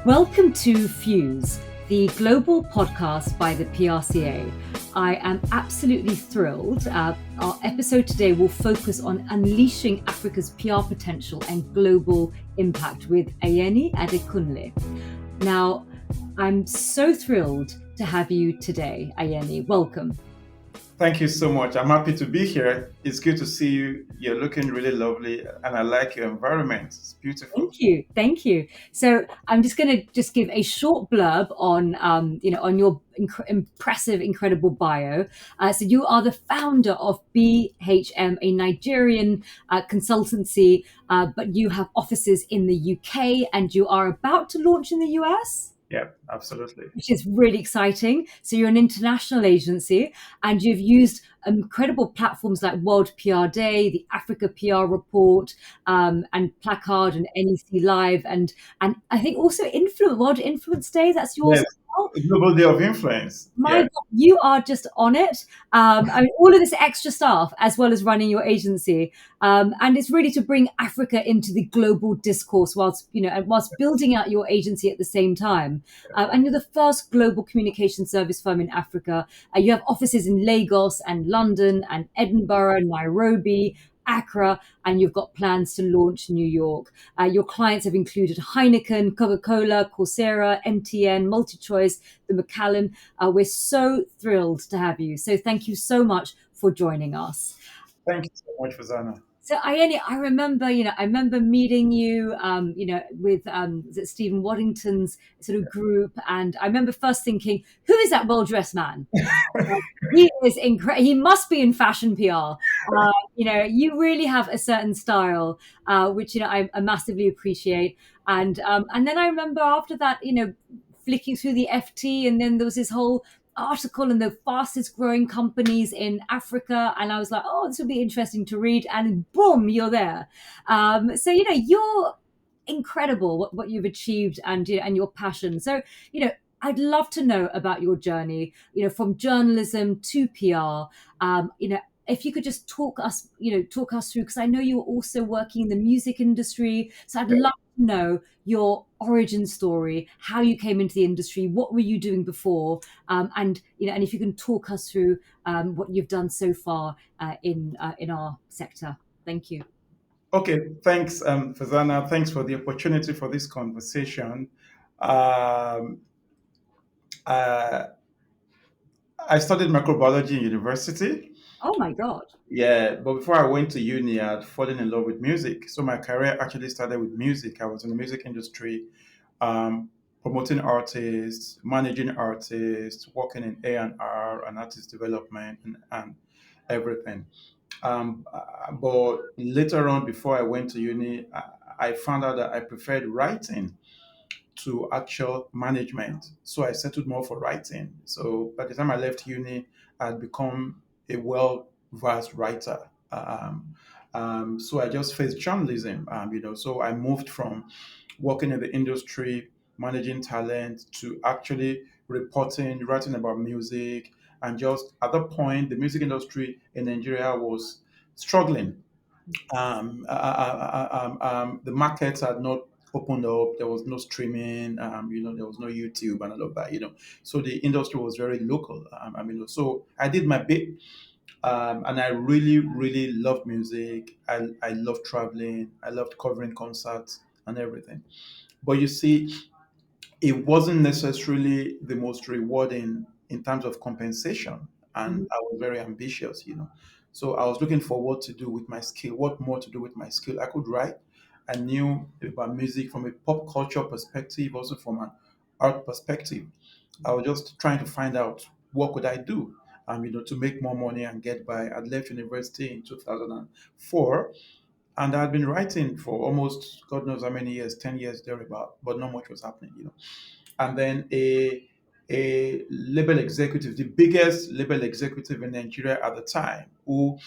Welcome to Fuse, the global podcast by the PRCA. I am absolutely thrilled. Our episode today will focus on unleashing Africa's PR potential and global impact with Ayeni Adekunle. Now, I'm so thrilled to have you today, Ayeni. Welcome. Thank you so much. I'm happy to be here. It's good to see you. You're looking really lovely, and I like your environment. It's beautiful. Thank you. So I'm just going to give a short blurb on, on your impressive, incredible bio. So you are the founder of BHM, a Nigerian consultancy, but you have offices in the UK, and you are about to launch in the US. Yeah, absolutely. Which is really exciting. So you're an international agency and you've used incredible platforms like World PR Day, the Africa PR Report, and Plaqad and NECLive, and I think also World Influence Day. That's yours. Yes, Global Day of Influence. My Yeah. God, you are just on it. I mean, all of this extra stuff, as well as running your agency, and it's really to bring Africa into the global discourse, whilst building out your agency at the same time. And you're the first global communication service firm in Africa. You have offices in Lagos and London and Edinburgh, Nairobi, Accra, and you've got plans to launch New York. Your clients have included Heineken, Coca-Cola, Coursera, MTN, MultiChoice, the Macallan. We're so thrilled to have you. So thank you so much for joining us. Thank you so much, Farzana. So Ayeni, I remember meeting you, with Stephen Waddington's sort of group, and I remember first thinking, who is that well-dressed man? He is incredible. He must be in fashion PR. You really have a certain style, which I massively appreciate. And then I remember after that, flicking through the FT, and then there was this whole article on the fastest growing companies in Africa, and I was like, oh, this would be interesting to read, and boom, you're there. So you're incredible what you've achieved, and your passion. So I'd love to know about your journey, from journalism to PR. If you could just talk us through, because I know you're also working in the music industry. So I'd love to know your origin story, how you came into the industry, what were you doing before, and if you can talk us through what you've done so far in our sector. Thank you. Okay, thanks, Farzana. Thanks for the opportunity for this conversation. Um, uh, I studied microbiology in university. Oh my God. Yeah, but before I went to uni, I'd fallen in love with music. So my career actually started with music. I was in the music industry, um, promoting artists, managing artists, working in A&R and artist development and everything. But later on, before I went to uni, I found out that I preferred writing to actual management. So I settled more for writing. So by the time I left uni, I'd become a well versed writer. So I just faced journalism, So I moved from working in the industry, managing talent, to actually reporting, writing about music. And just at that point, the music industry in Nigeria was struggling. The markets had not opened up. There was no streaming. There was no YouTube and all of that. So the industry was very local. So I did my bit, and I really, really loved music. I loved traveling. I loved covering concerts and everything. But you see, it wasn't necessarily the most rewarding in terms of compensation. And I was very ambitious. So I was looking for what to do with my skill, what more to do with my skill. I could write. I knew about music from a pop culture perspective, also from an art perspective. I was just trying to find out what could I do, to make more money and get by. I'd left university in 2004, and I'd been writing for almost God knows how many years, 10 years thereabout, but not much was happening. And then a label executive, the biggest label executive in Nigeria at the time, who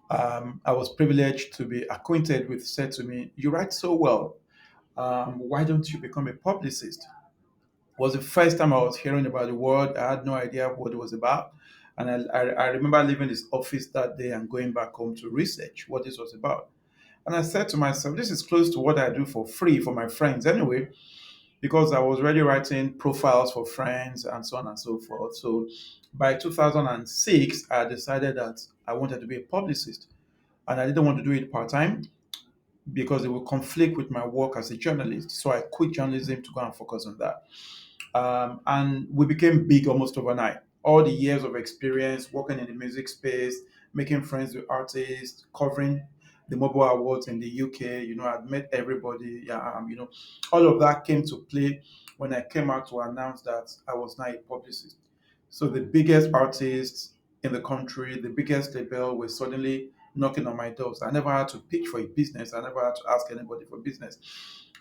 I was privileged to be acquainted with, said to me, "You write so well. Why don't you become a publicist?" It was the first time I was hearing about the word. I had no idea what it was about. And I remember leaving this office that day and going back home to research what this was about. And I said to myself, this is close to what I do for free for my friends anyway. because I was already writing profiles for friends and so on and so forth. So by 2006, I decided that I wanted to be a publicist, and I didn't want to do it part time because it would conflict with my work as a journalist. So I quit journalism to go and focus on that. And we became big almost overnight. All the years of experience working in the music space, making friends with artists, covering the mobile awards in the UK, I'd met everybody. Yeah, all of that came to play when I came out to announce that I was now a publicist. So the biggest artists in the country, the biggest label were suddenly knocking on my doors. I never had to pitch for a business. I never had to ask anybody for business.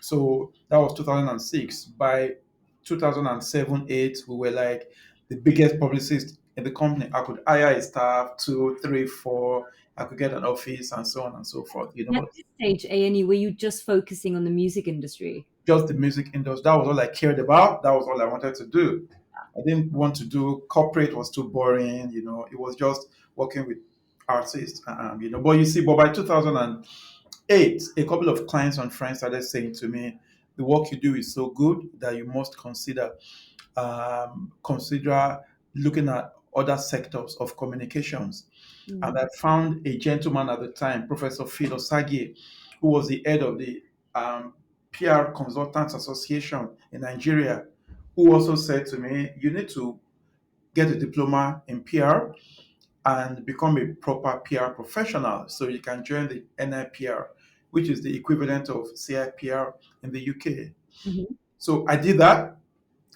So that was 2006. By 2007, 8, we were like the biggest publicist in the company. I could hire a staff, two, three, four. I could get an office and so on and so forth. And at this stage, ANE, were you just focusing on the music industry? Just the music industry. That was all I cared about. That was all I wanted to do. I didn't want to do corporate, was too boring. It was just working with artists. But you see, but by 2008, a couple of clients and friends started saying to me, the work you do is so good that you must consider looking at other sectors of communications. And I found a gentleman at the time, Professor Phil Osagi, who was the head of the PR Consultants Association in Nigeria, who also said to me, you need to get a diploma in PR and become a proper PR professional so you can join the NIPR, which is the equivalent of CIPR in the UK. Mhm. So I did that.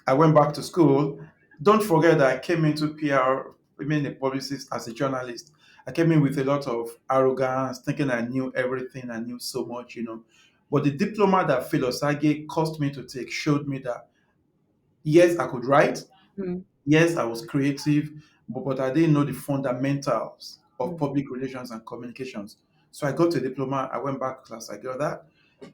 I went back to school. Don't forget that I came into PR, I mean, a publicist as a journalist. I came in with a lot of arrogance, thinking I knew everything, I knew so much. But the diploma that Philosage caused me to take showed me that, yes, I could write. Mhm. Yes, I was creative, but I didn't know the fundamentals of Mhm. public relations and communications. So I got a diploma. I went back to class. I got that.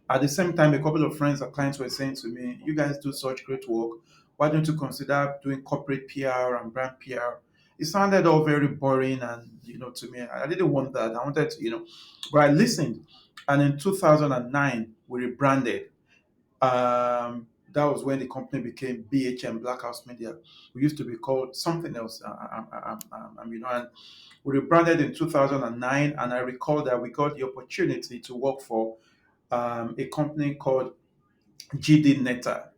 At the same time, a couple of friends and clients were saying to me, you guys do such great work. Why don't you consider doing corporate PR and brand PR? It sounded all very boring and, to me, I didn't want that. I wanted to, but I listened. And in 2009, we rebranded. That was when the company became BHM, Black House Media. We used to be called something else, and we rebranded in 2009. And I recall that we got the opportunity to work for a company called GD Neta.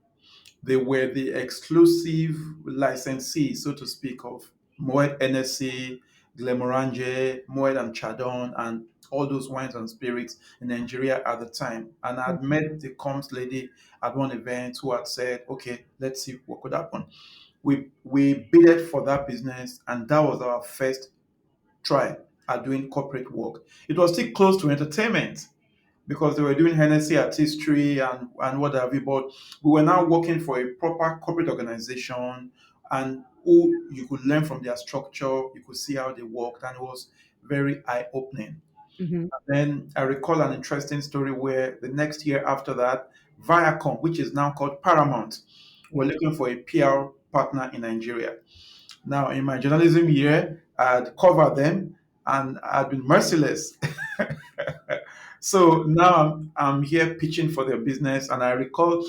They were the exclusive licensee, so to speak, of Moet NSC, Glenmorangie, Moet and Chardon, and all those wines and spirits in Nigeria at the time. And I had met the comms lady at one event who had said, okay, let's see what could happen. We bidded for that business, and that was our first try at doing corporate work. It was still close to entertainment because they were doing Hennessy artistry and what have you. But we were now working for a proper corporate organization and who you could learn from their structure, you could see how they worked, and it was very eye opening. Mhm. Then I recall an interesting story where the next year after that, Viacom, which is now called Paramount, were Yeah. looking for a PR partner in Nigeria. Now, in my journalism year, I'd covered them and I'd been merciless. So now I'm here pitching for their business. And I recall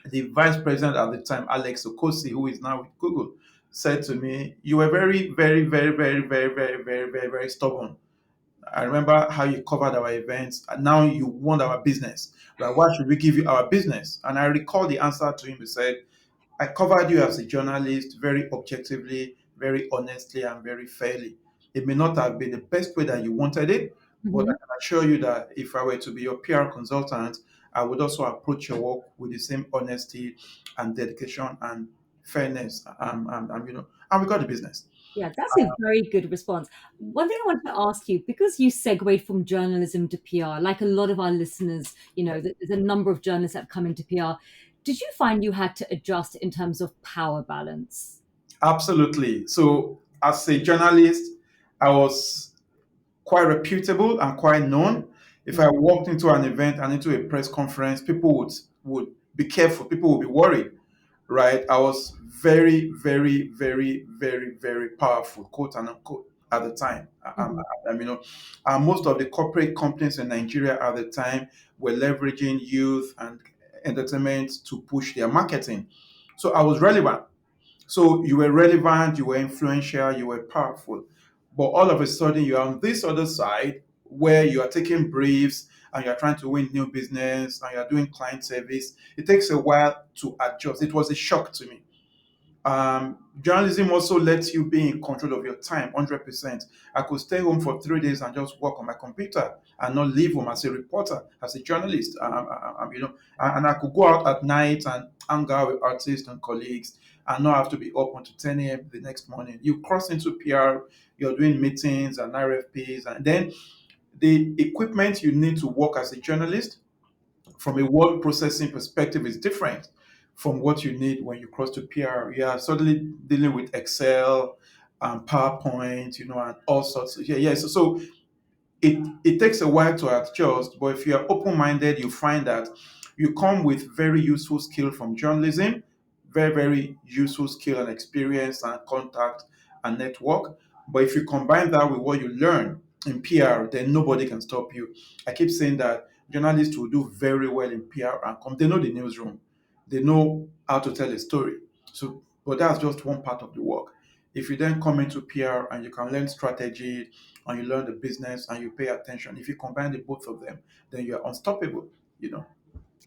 the vice president at the time, Alex Okosi, who is now with Google, said to me, you were very, very, very, very, very, very, very, very, very stubborn. I remember how you covered our events, and now you want our business. But why should we give you our business? And I recall the answer to him. He said, I covered you as a journalist very objectively, very honestly, and very fairly. It may not have been the best way that you wanted it, but I Mhm. can assure you that if I were to be your PR consultant, I would also approach your work with the same honesty and dedication and fairness. And we got the business. Yeah, that's a very good response. One thing I wanted to ask you, because you segued from journalism to PR, like a lot of our listeners, there's a number of journalists that have come into PR. Did you find you had to adjust in terms of power balance? Absolutely. So, as a journalist, I was quite reputable and quite known. If I Mm. walked into an event and into a press conference, people would be careful. People would be worried, right? I was very, very, very, very, very powerful, quote and unquote, at the time. Mhm. Most of the corporate companies in Nigeria at the time were leveraging youth and entertainment to push their marketing. So I was relevant. So you were relevant, you were influential, you were powerful. But all of a sudden, you're on this other side where you are taking briefs and you're trying to win new business and you're doing client service. It takes a while to adjust. It was a shock to me. Journalism also lets you be in control of your time 100%. I could stay home for 3 days and just work on my computer and not leave home as a reporter, as a journalist. And I could go out at night and hang out with artists and colleagues and not have to be up until 10 a.m. the next morning. You cross into PR, you're doing meetings and RFPs, and then the equipment you need to work as a journalist from a word processing perspective is different from what you need when you cross to PR. You are suddenly dealing with Excel and PowerPoint, and all sorts. Yeah. So it takes a while to adjust, but if you are open-minded, you find that you come with very useful skill from journalism, very, very useful skill and experience and contact and network. But if you combine that with what you learn in PR, then nobody can stop you. I keep saying that journalists will do very well in PR and they know the newsroom. They know how to tell a story. So, but that's just one part of the work. If you then come into PR and you can learn strategy, and you learn the business and you pay attention. If you combine the both of them, then you're unstoppable. You know,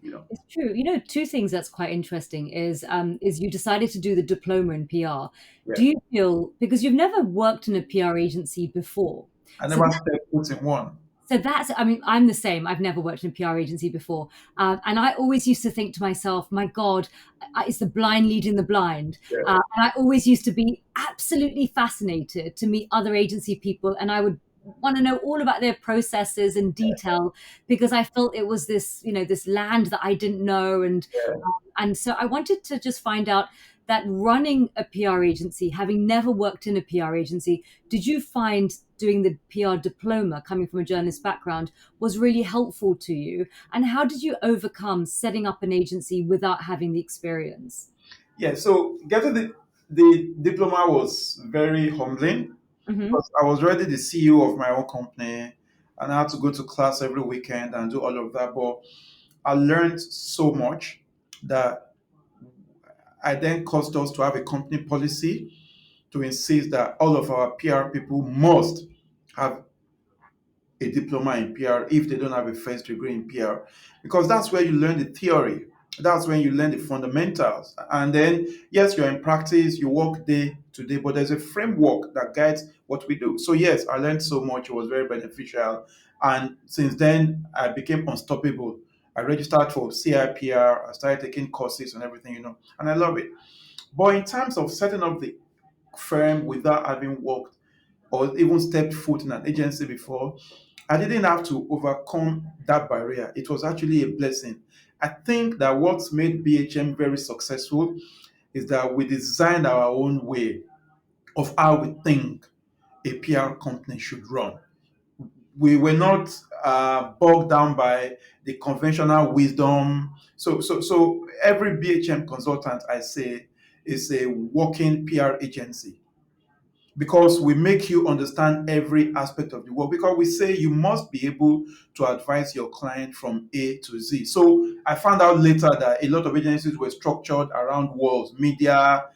you know. It's true. Two things that's quite interesting is you decided to do the diploma in PR. Yeah. Do you feel because you've never worked in a PR agency before, I so never stepped foot in one. so that's, I mean, I'm the same. I've never worked in a PR agency before. And I always used to think to myself, my God, it's the blind leading the blind. Yeah. And I always used to be absolutely fascinated to meet other agency people. And I would want to know all about their processes in detail because I felt it was this land that I didn't know. Yeah. And so I wanted to just find out that running a PR agency, having never worked in a PR agency, did you find doing the PR diploma, coming from a journalist background, was really helpful to you? And how did you overcome setting up an agency without having the experience? Yeah. So getting the diploma was very humbling Hmm. because I was already the CEO of my own company and I had to go to class every weekend and do all of that. But I learned so much that I then caused us to have a company policy to insist that all of our PR people must have a diploma in PR if they don't have a first degree in PR, because that's where you learn the theory. That's when you learn the fundamentals. And then, yes, you're in practice, you work day to day, but there's a framework that guides what we do. So, yes, I learned so much. It was very beneficial. And since then, I became unstoppable. I registered for CIPR, I started taking courses and everything, and I love it. But in terms of setting up the firm without having worked or even stepped foot in an agency before, I didn't have to overcome that barrier. It was actually a blessing. I think that what's made BHM very successful is that we designed our own way of how we think a PR company should run. We were not bogged down by the conventional wisdom. So every BHM consultant I say is a working PR agency because we make you understand every aspect of the work, because we say you must be able to advise your client from A to Z. So I found out later that a lot of agencies were structured around walls, media,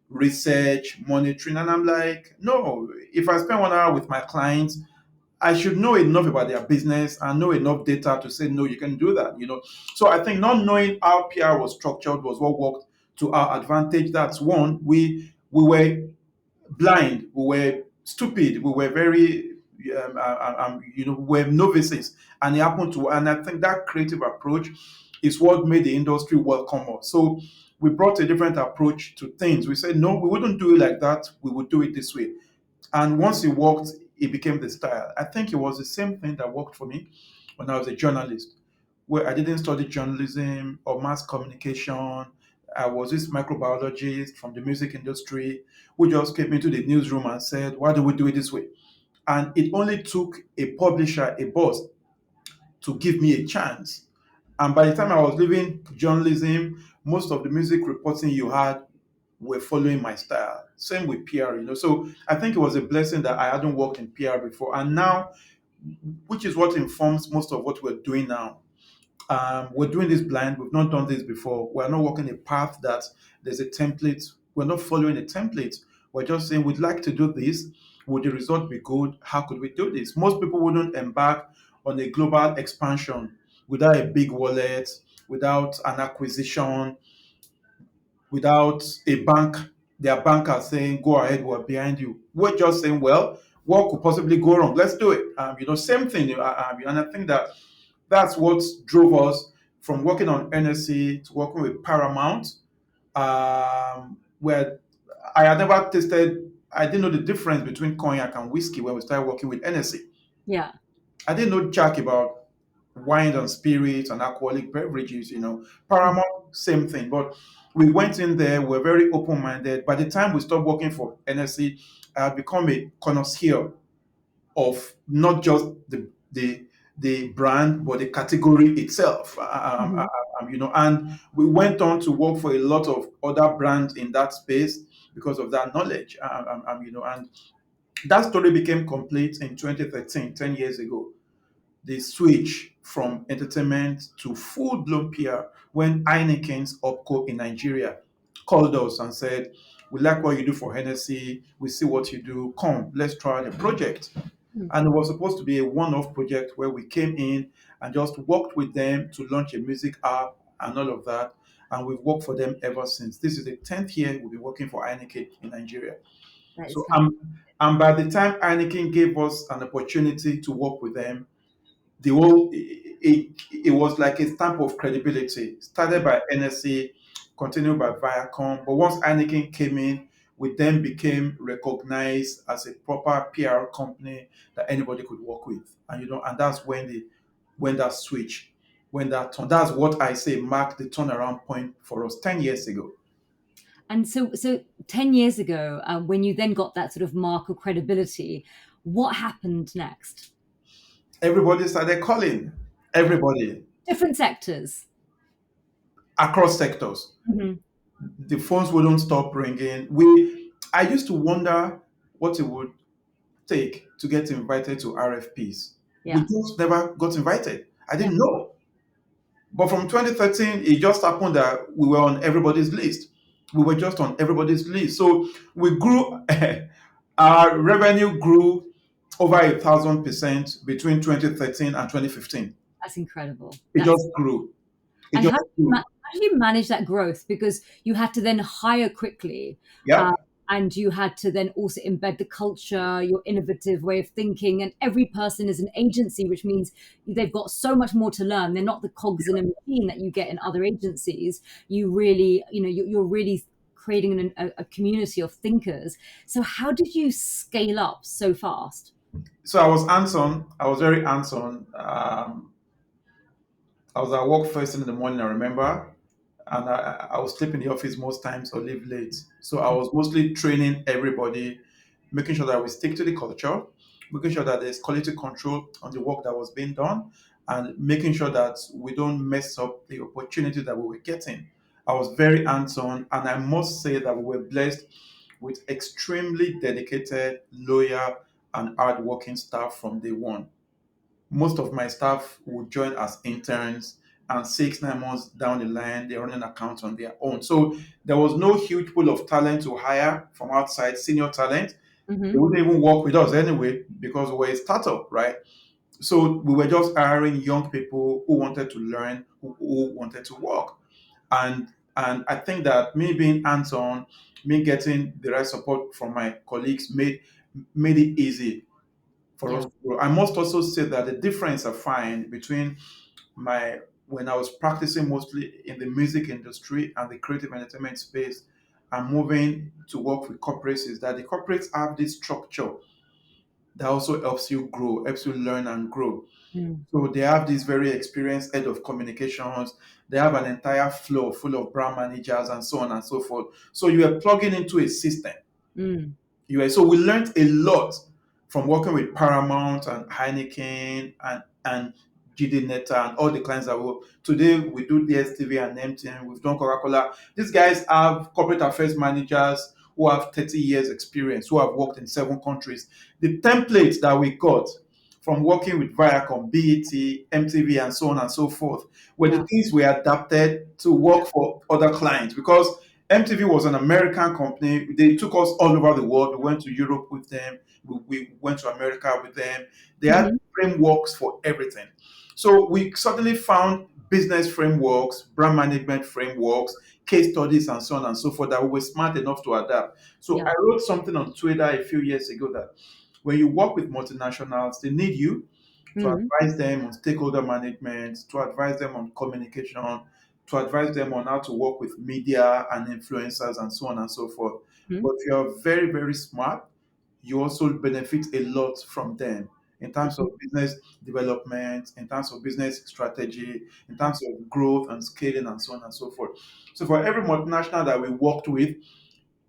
research, monitoring, and I'm like, no, if I spend 1 hour with my clients, I should know enough about their business and know enough data to say, no, you can do that. So I think not knowing how PR was structured was what worked to our advantage. That's one. We were blind, we were stupid, we were very, we were novices, and it happened to. And I think that creative approach is what made the industry welcome us. So we brought a different approach to things. We said, no, we wouldn't do it like that. We would do it this way. And once it worked, it became the style. I think it was the same thing that worked for me when I was a journalist, where I didn't study journalism or mass communication. I was this microbiologist from the music industry who just came into the newsroom and said, why do we do it this way? And it only took a publisher, a boss, to give me a chance. And by the time I was leaving journalism, most of the music reporting you had were following my style. Same with PR. So I think it was a blessing that I hadn't worked in PR before. And now, which is what informs most of what we're doing now. We're doing this blind. We've not done this before. We're not walking a path that there's a template. We're not following a template. We're just saying we'd like to do this. Would the result be good? How could we do this? Most people wouldn't embark on a global expansion without a big wallet, without an acquisition, without a bank, their banker saying, go ahead, we're behind you. We're just saying, well, what could possibly go wrong? Let's do it. Same thing. And I think that that's what drove us from working on NSC to working with Paramount, where I had never tasted, I didn't know the difference between cognac and whiskey when we started working with NSC. Yeah. I didn't know jack about wine and spirits and alcoholic beverages. Paramount, same thing. But we went in there, we're very open minded. By the time we stopped working for NSC, I had become a connoisseur of not just the brand, but the category itself. Mhm. And we went on to work for a lot of other brands in that space because of that knowledge. And that story became complete in 2013, 10 years ago. The switch from entertainment to full-blown PR when Heineken's OpCo in Nigeria called us and said, we like what you do for Hennessy. We see what you do. Come, let's try the project. Mm. And it was supposed to be a one-off project where we came in and just worked with them to launch a music app and all of that. And we've worked for them ever since. This is the 10th year we've been working for Heineken in Nigeria. That is So, fantastic. and by the time Heineken gave us an opportunity to work with them, the whole it was like a stamp of credibility. Started by NSC, continued by Viacom, but once Heineken came in, we then became recognized as a proper PR company that anybody could work with, and that's when that switch, when that turn. That's what I say marked the turnaround point for us 10 years ago. And so 10 years ago, when you then got that sort of mark of credibility, what happened next? Everybody started calling. Everybody Different sectors. across sectors. Mhm. The phones wouldn't stop ringing. I used to wonder what it would take to get invited to RFPs. We Yeah. just never got invited. I Yeah. didn't know. But from 2013, it just happened that we were on everybody's list. We were just on everybody's list. So we grew, our revenue grew over 1,000% between 2013 and 2015. That's incredible. It just grew. It And just grew. how did you manage that growth? Because you had to then hire quickly, uh, Yep. and you had to then also embed the culture, your innovative way of thinking. And every person is an agency, which means they've got so much more to learn. They're not the cogs in a machine that you get in other agencies. You really, you're really creating a community of thinkers. So how did you scale up so fast? So I was hands on. I was very hands on. I was at work first thing in the morning, I remember, and I would sleep in the office most times or leave late. So I was mostly training everybody, making sure that we stick to the culture, making sure that there's quality control on the work that was being done, and making sure that we don't mess up the opportunity that we were getting. I was very hands on, and I must say that we were blessed with extremely dedicated, loyal, and hardworking staff from day one. Most of my staff would join as interns, and 6 9 months down the line they're running accounts on their own. So there was no huge pool of talent to hire from outside, senior talent. They Hmm. wouldn't even work with us anyway because we were a startup, right? So we were just hiring young people who wanted to learn, who wanted to work. And I think that me being hands-on, me getting the right support from my colleagues made it easy for us Yeah. to grow. I must also say that the difference I find between my when I was practicing mostly in the music industry and the creative entertainment space and moving to work with corporates is that the corporates have this structure that also helps you grow, helps you learn and grow. Mm. So they have this very experienced head of communications. They have an entire floor full of brand managers and so on and so forth. So you are plugging into a system. Mm. So we learned a lot from working with Paramount and Heineken and GD Neta and all the clients that we today we do DSTV and MTN, we've done Coca-Cola. These guys have corporate affairs managers who have 30 years experience, who have worked in 7 countries. The template that we got from working with Viacom, BET, MTV, and so on and so forth, were the Yeah. things we adapted to work for other clients because MTV was an American company. They took us all over the world. We went to Europe with them. We went to America with them. They had Hmm. frameworks for everything. So we suddenly found business frameworks, brand management frameworks, case studies, and so on and so forth that we were smart enough to adapt. So Yeah. I wrote something on Twitter a few years ago that when you work with multinationals, they need you to Mm-hmm. advise them on stakeholder management, to advise them on communication, to advise them on how to work with media and influencers and so on and so forth. But if you're very, very smart, you also benefit a lot from them in terms of business development, in terms of business strategy, in terms of growth and scaling and so on and so forth. So for every multinational that we worked with,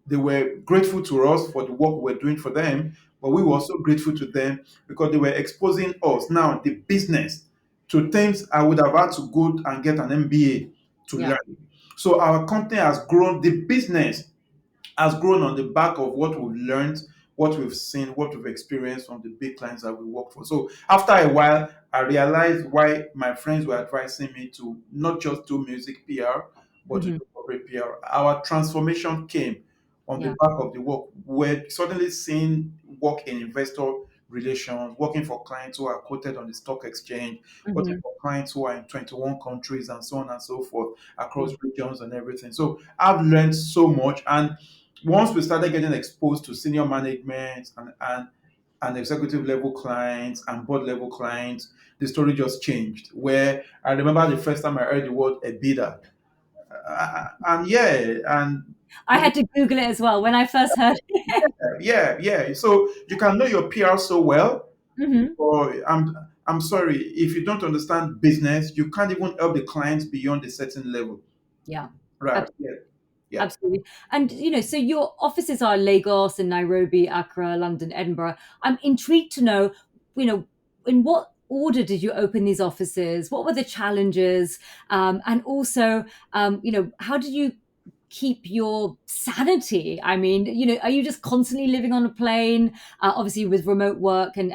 they were grateful to us for the work we were doing for them, but we were also grateful to them because they were exposing us now, the business, to things I would have had to go and get an MBA to Yeah. learn. So our company has grown, the business has grown on the back of what we've learned, what we've seen, what we've experienced from the big clients that we work for. So after a while, I realized why my friends were advising me to not just do music PR, but to Hmm. do corporate PR. Our transformation came on the Yeah. back of the work. We're suddenly seeing work in investor relations, working for clients who are quoted on the stock exchange, working Hmm. for clients who are in 21 countries and so on and so forth across Yeah. regions and everything. So I've learned so much. And once we started getting exposed to senior management and executive level clients and board level clients, the story just changed. Where I remember the first time I heard the word EBITDA, and yeah, and I had to Google it as well when I first heard it. yeah. So you can know your PR so well, Hmm. or I'm sorry if you don't understand business, you can't even help the clients beyond a certain level. Yeah. Right? Yeah, yeah, Absolutely. And, so your offices are Lagos and Nairobi, Accra, London, Edinburgh. I'm intrigued to know, you know, in what order did you open these offices? What were the challenges? And also, how did you keep your sanity? I mean, are you just constantly living on a plane? Obviously, with remote work and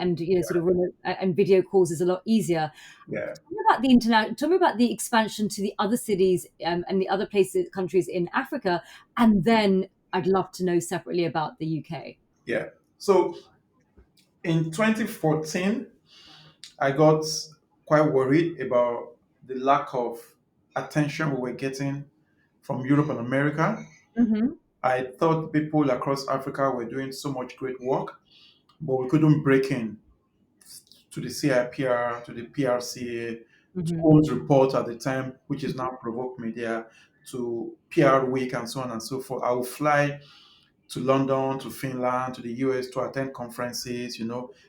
sort of remote and video calls is a lot easier. yeah. Tell me about the internet. Tell me about the expansion to the other cities and the other places, countries in Africa, and then I'd love to know separately about the UK. Yeah. So in 2014, I got quite worried about the lack of attention we were getting from Europe and America. Mm-hmm. I thought people across Africa were doing so much great work, but we couldn't break in to the CIPR, to the PRCA, to Mm-hmm. Holmes Report at the time, which is now Provoke Media, to PR Week, and so on and so forth. I would fly to London, to Finland, to the US to attend conferences.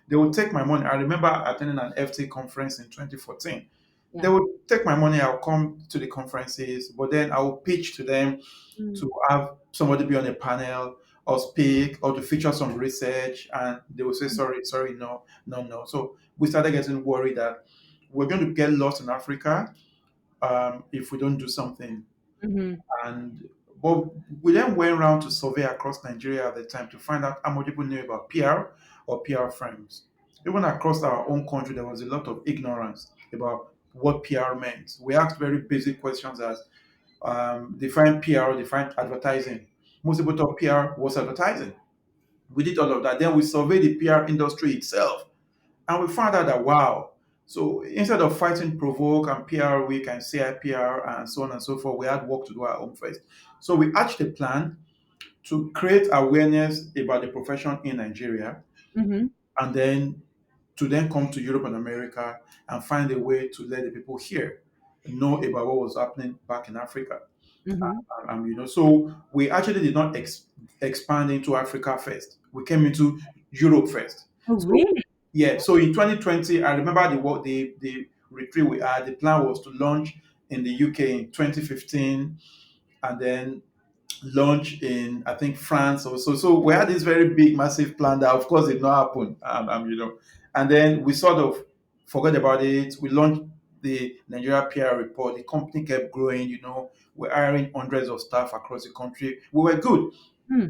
They would take my money. I remember attending an FT conference in 2014. They Yeah. would take my money, I'll come to the conferences, but then I will pitch to them Mm. to have somebody be on a panel or speak or to feature some research, and they will say, sorry, sorry, no, no, no. So we started getting worried that we're going to get lost in Africa if we don't do something. Mm-hmm. And but we then went around to survey across Nigeria at the time to find out how much people knew about PR or PR firms. Even across our own country, there was a lot of ignorance about what PR meant. We asked very basic questions as define PR, define advertising. Most people thought PR was advertising. We did all of that. Then we surveyed the PR industry itself, and we found out that wow. So instead of fighting Provoke and PR Week and CIPR and so on and so forth, we had work to do our own first. So we hatched a plan to create awareness about the profession in Nigeria, Mm-hmm. and then to then come to Europe and America and find a way to let the people here know about what was happening back in Africa. Mm-hmm. So we actually did not expand into Africa first. We came into Europe first. Oh, So really? yeah, so in 2020, I remember the retreat we had. The plan was to launch in the UK in 2015, and then launch in I think France also. So we had this very big, massive plan that of course did not happen. And then we sort of forgot about it. We launched the Nigeria PR report. The company kept growing. We're hiring hundreds of staff across the country. We were good, Hmm.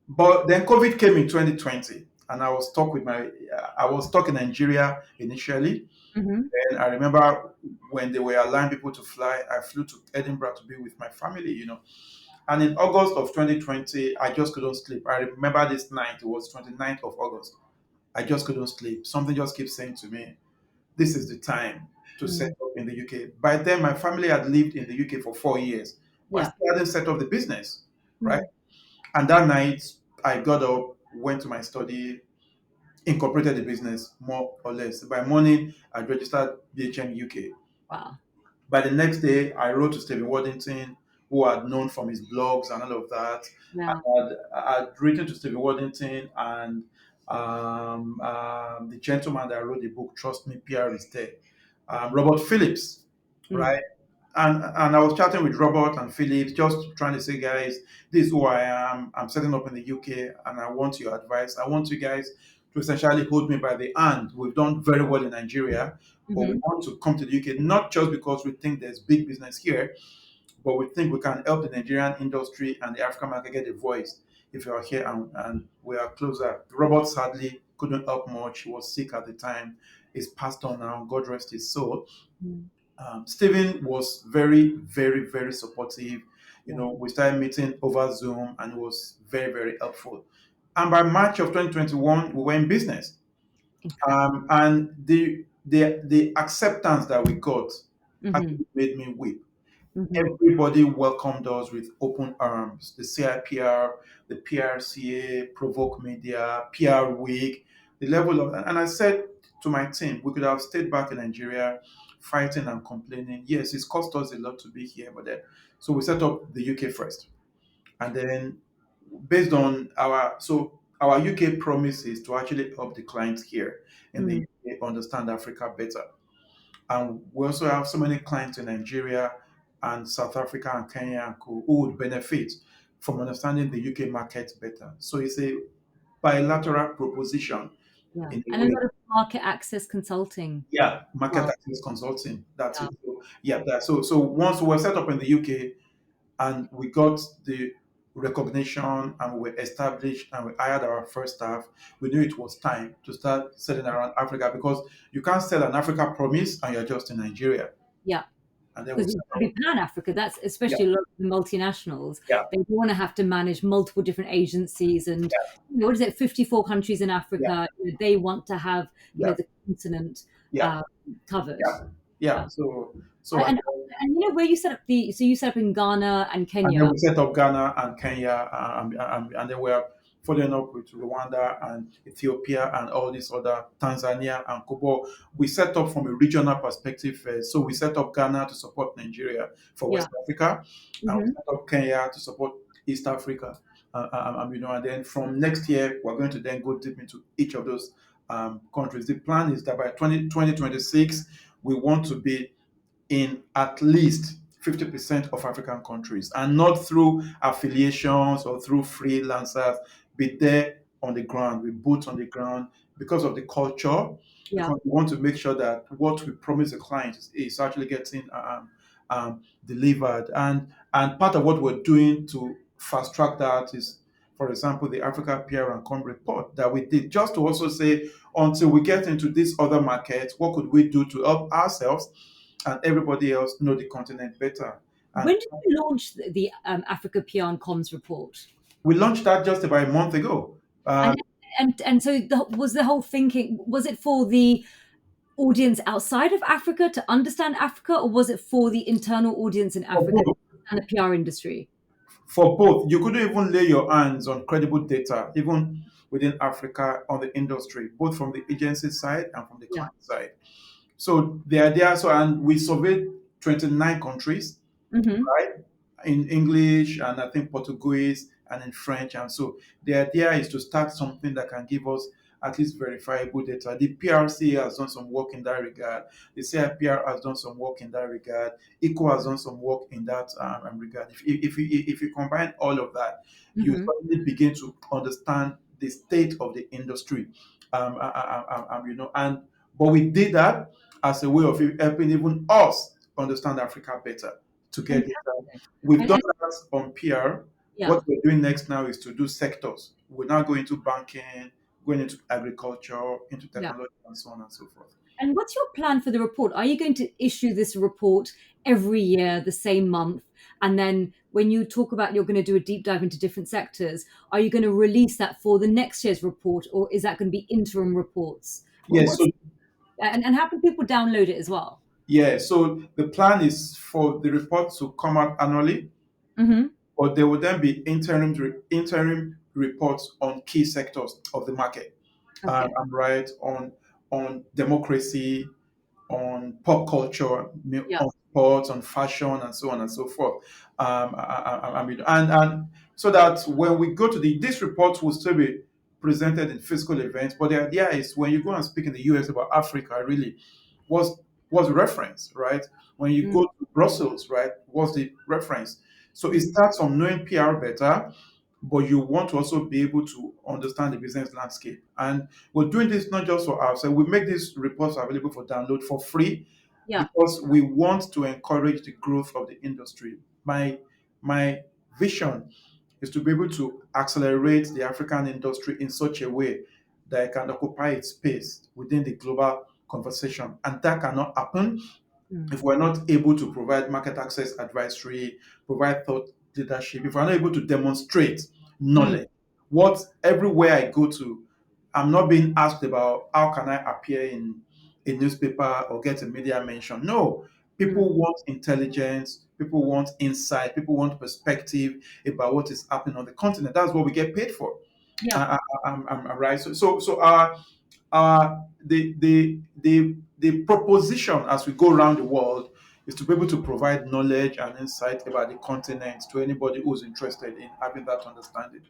but then COVID came in 2020. and I was stuck in Nigeria initially. Hmm. And I remember when they were allowing people to fly, I flew to Edinburgh to be with my family, And in August of 2020, I just couldn't sleep. I remember this night, it was 29th of August. I just couldn't sleep. Something just keeps saying to me, this is the time to set Mm. up in the UK. By then, my family had lived in the UK for 4 years, but I Yeah. still hadn't set up the business, right? Mm. And that night, I got up, went to my study, incorporated the business more or less. By morning, I registered BHM UK. Wow. By the next day, I wrote to Stephen Waddington, who I'd known from his blogs and all of that. Yeah. I'd written to Stephen Waddington and the gentleman that wrote the book, Trust Me, PR is Dead, Robert Phillips, Mm. right? And I was chatting with Robert and Phillips, just trying to say, guys, this is who I am. I'm setting up in the UK, and I want your advice. I want you guys to essentially hold me by the hand. We've done very well in Nigeria, but we Hmm. want to come to the UK not just because we think there's big business here, but we think we can help the Nigerian industry and the African market get a voice if you are here and we are closer. Robert sadly couldn't help much. He was sick at the time. He's passed on now. God rest his soul. Mm. Stephen was very, very, very supportive. Yeah. We started meeting over Zoom and it was very, very helpful. And by March of 2021, we were in business. Incredible. And the acceptance that we got Hmm. actually made me weep. Hmm. Everybody welcomed us with open arms. The CIPR, the PRCA, Provoke Media, PR Week, the level of, and I said to my team, we could have stayed back in Nigeria fighting and complaining. Yes, it's cost us a lot to be here, but then, so we set up the UK first. And then based on our UK promise is to actually help the clients here in the Mm. UK understand Africa better. And we also have so many clients in Nigeria and South Africa and Kenya and who would benefit from understanding the UK market better. So it's a bilateral proposition Yeah. in a And a way. lot of market access consulting. Yeah, market Well, access consulting. That's yeah. it. So, yeah, so once we were set up in the UK and we got the recognition and we were established and we hired our first staff, we knew it was time to start selling around Africa because you can't sell an Africa promise and you're just in Nigeria. Yeah. And then we Because set it's got to up. be pan Africa. That's Yeah, especially a lot of the multinationals. yeah, They want to have to manage multiple different agencies and yeah, what is it, 54 countries in yeah, Africa. They want to have yeah, the continent yeah, uh, covered. yeah, yeah. Yeah. So And, and where you set up you set up in Ghana and and then Kenya. we set up Ghana and Kenya, and then we're following up with Rwanda and Ethiopia and all these other Tanzania and Kubo. We set up from a regional perspective first. So we set up Ghana to support Nigeria for Yeah. West Africa, and we Hmm. set up Kenya to support East Africa. And then from next year, we're going to then go deep into each of those countries. The plan is that by 2026, we want to be in at least 50% of African countries and not through affiliations or through freelancers, be there on the ground, with boots on the ground because of the culture, Yeah. because we want to make sure that what we promise the clients is actually getting delivered. And part of what we're doing to fast track that is, for example, the Africa PR and Com report that we did just to also say, until we get into this other market, what could we do to help ourselves and everybody else know the continent better. And When did you launch the Africa PR and Comms report? we launched that just about a month ago. And so was the whole thinking, was it for the audience outside of Africa to understand Africa, or was it for the internal audience in For Africa both, and the PR industry? for both, you couldn't even lay your hands on credible data, even within Africa on the industry, both from the agency side and from the Yeah. client side. So the idea, and we surveyed 29 countries, Hmm. right? In English and I think Portuguese and in French. And so the idea is to start something that can give us at least verifiable data. The PRCA has done some work in that regard. The CIPR has done some work in that regard. ECO has done some work in that regard. If you combine all of that, you Hmm. suddenly begin to understand the state of the industry. And but we did that as a way of helping even us understand Africa better to get it. Fantastic. We've done And that on PR. yeah. What we're doing next now is to do sectors. We're now going to banking, going into agriculture, into Yeah. technology, and so on and so forth. And what's your plan for the report? Are you going to issue this report every year, the same month? And then when you talk about you're going to do a deep dive into different sectors, are you going to release that for the next year's report, or is that going to be interim reports? Yes, so What's and how can people download it as well? yeah, so the plan is for the report to come out annually, Hmm. but there will then be interim reports on key sectors of the market. Okay. I'm right on democracy, on pop culture, Yeah. on sports, on fashion, and so on and so forth. I mean, and so that when we go to this report will still be presented in physical events. But the idea is when you go and speak in the US about Africa, really, what's what's the reference, right? When you Mm, go to Brussels, right, what's the reference? So it mm, starts from knowing PR better, but you want to also be able to understand the business landscape. And we're doing this not just for ourselves. We make these reports available for download for free yeah. because we want to encourage the growth of the industry. My vision is to be able to accelerate the African industry in such a way that it can occupy its space within the global conversation. And that cannot happen Mm, if we're not able to provide market access advisory, provide thought leadership, if we're not able to demonstrate mm, knowledge, what everywhere I go to, I'm not being asked about how can I appear in a newspaper or get a media mention. No, mm. people want intelligence, people want insight, people want perspective about what is happening on the continent. That's what we get paid for. Yeah. I'm right. The proposition as we go around the world is to be able to provide knowledge and insight about the continent to anybody who's interested in having that understanding.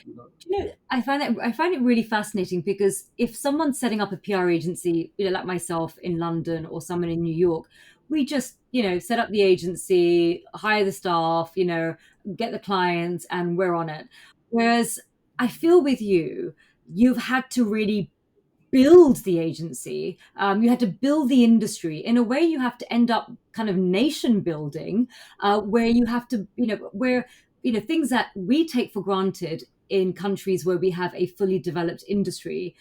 You know, I find it really fascinating because if someone's setting up a PR agency, like myself in London or someone in New York, we just, set up the agency, hire the staff, get the clients, and we're on it. Whereas I feel with you, you've had to really build the agency. You had to build the industry. In a way, you have to end up kind of nation building, where you have to, where, things that we take for granted in countries where we have a fully developed industry.